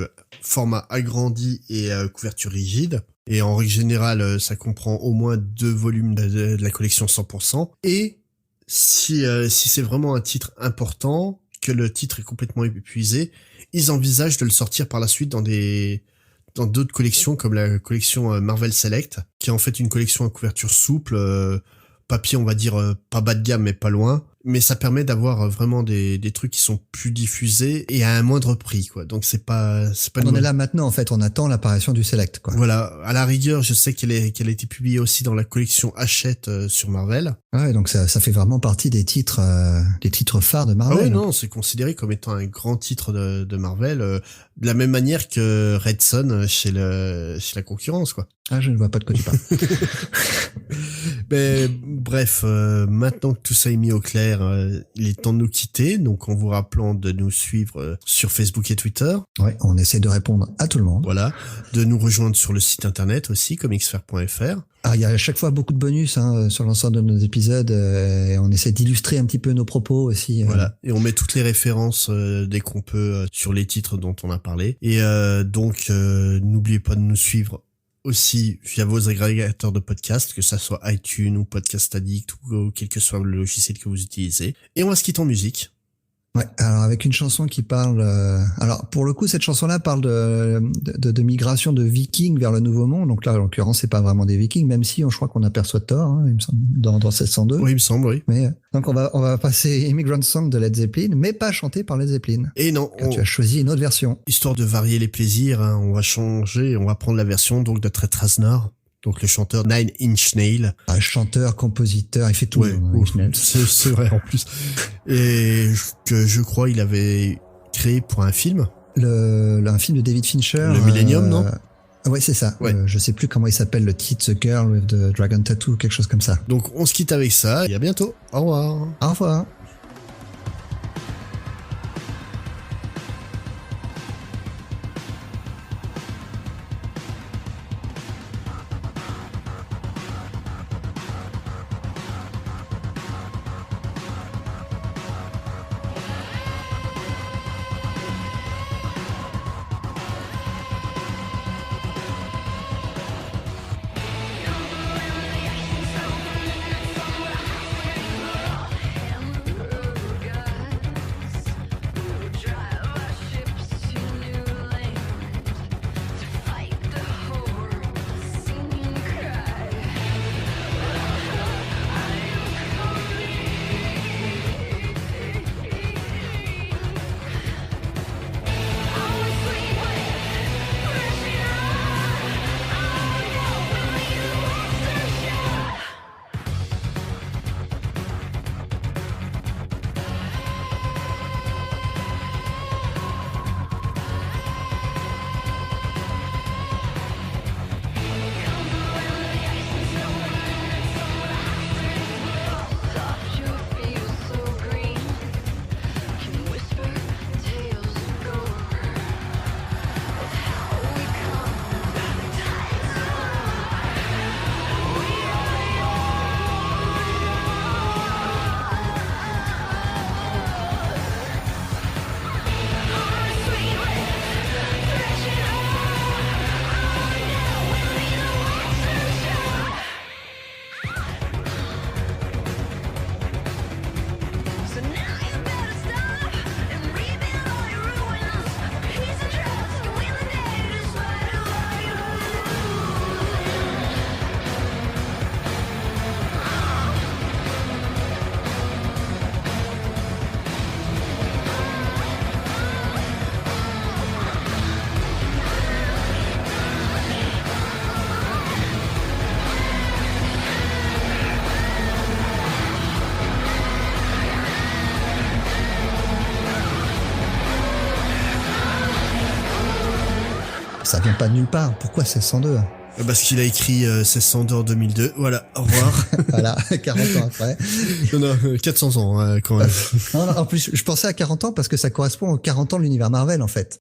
format agrandi et couverture rigide. Et en règle générale, ça comprend au moins 2 volumes de la collection 100%. Et si c'est vraiment un titre important, que le titre est complètement épuisé, ils envisagent de le sortir par la suite dans d'autres collections comme la collection Marvel Select, qui est en fait une collection à couverture souple, papier on va dire pas bas de gamme mais pas loin, mais ça permet d'avoir vraiment des trucs qui sont plus diffusés et à un moindre prix, quoi. Donc c'est pas on est là maintenant en fait, on attend l'apparition du Select, quoi. Voilà, à la rigueur, je sais qu'elle a été publiée aussi dans la collection Hachette sur Marvel. Ouais, donc ça fait vraiment partie des titres phares de Marvel. Ah oui, non, c'est considéré comme étant un grand titre de Marvel, de la même manière que Red Son chez la concurrence, quoi. Ah, je ne vois pas de quoi tu parles. Mais bref, maintenant que tout ça est mis au clair, il est temps de nous quitter, donc en vous rappelant de nous suivre sur Facebook et Twitter. Ouais, on essaie de répondre à tout le monde. Voilà, de nous rejoindre sur le site internet aussi, comicsfair.fr. Ah, il y a à chaque fois beaucoup de bonus sur l'ensemble de nos épisodes, et on essaie d'illustrer un petit peu nos propos aussi. Voilà, et on met toutes les références dès qu'on peut sur les titres dont on a parlé. Et donc, n'oubliez pas de nous suivre aussi via vos agrégateurs de podcasts, que ça soit iTunes ou Podcast Addict ou quel que soit le logiciel que vous utilisez. Et on va se quitter en musique Ouais, alors avec une chanson qui parle... alors pour le coup, cette chanson-là parle de migration de Vikings vers le Nouveau Monde. Donc là, en l'occurrence, c'est pas vraiment des Vikings, même si je crois qu'on aperçoit Thor, hein, il me semble, dans 1602. Oui, il me semble, oui. Mais donc on va passer Immigrant Song de Led Zeppelin, mais pas chanté par Led Zeppelin. Et non, Tu as choisi une autre version. Histoire de varier les plaisirs, hein, on va changer, on va prendre la version donc de Trent Reznor. Donc le chanteur Nine Inch Nails. Un chanteur, compositeur, il fait tout. Ouais, c'est vrai en plus. Et que je crois il avait créé pour un film. Un film de David Fincher. Le Millennium, non? Ouais, c'est ça. Ouais. Je sais plus comment il s'appelle, le titre, The Girl with the Dragon Tattoo, quelque chose comme ça. Donc on se quitte avec ça et à bientôt. Au revoir. Au revoir. Ça vient pas de nulle part. Pourquoi 1602? Parce qu'il a écrit 1602 en 2002. Voilà, au revoir. Voilà, 40 ans après. Non, 400 ans quand même. Non, en plus, je pensais à 40 ans parce que ça correspond aux 40 ans de l'univers Marvel, en fait.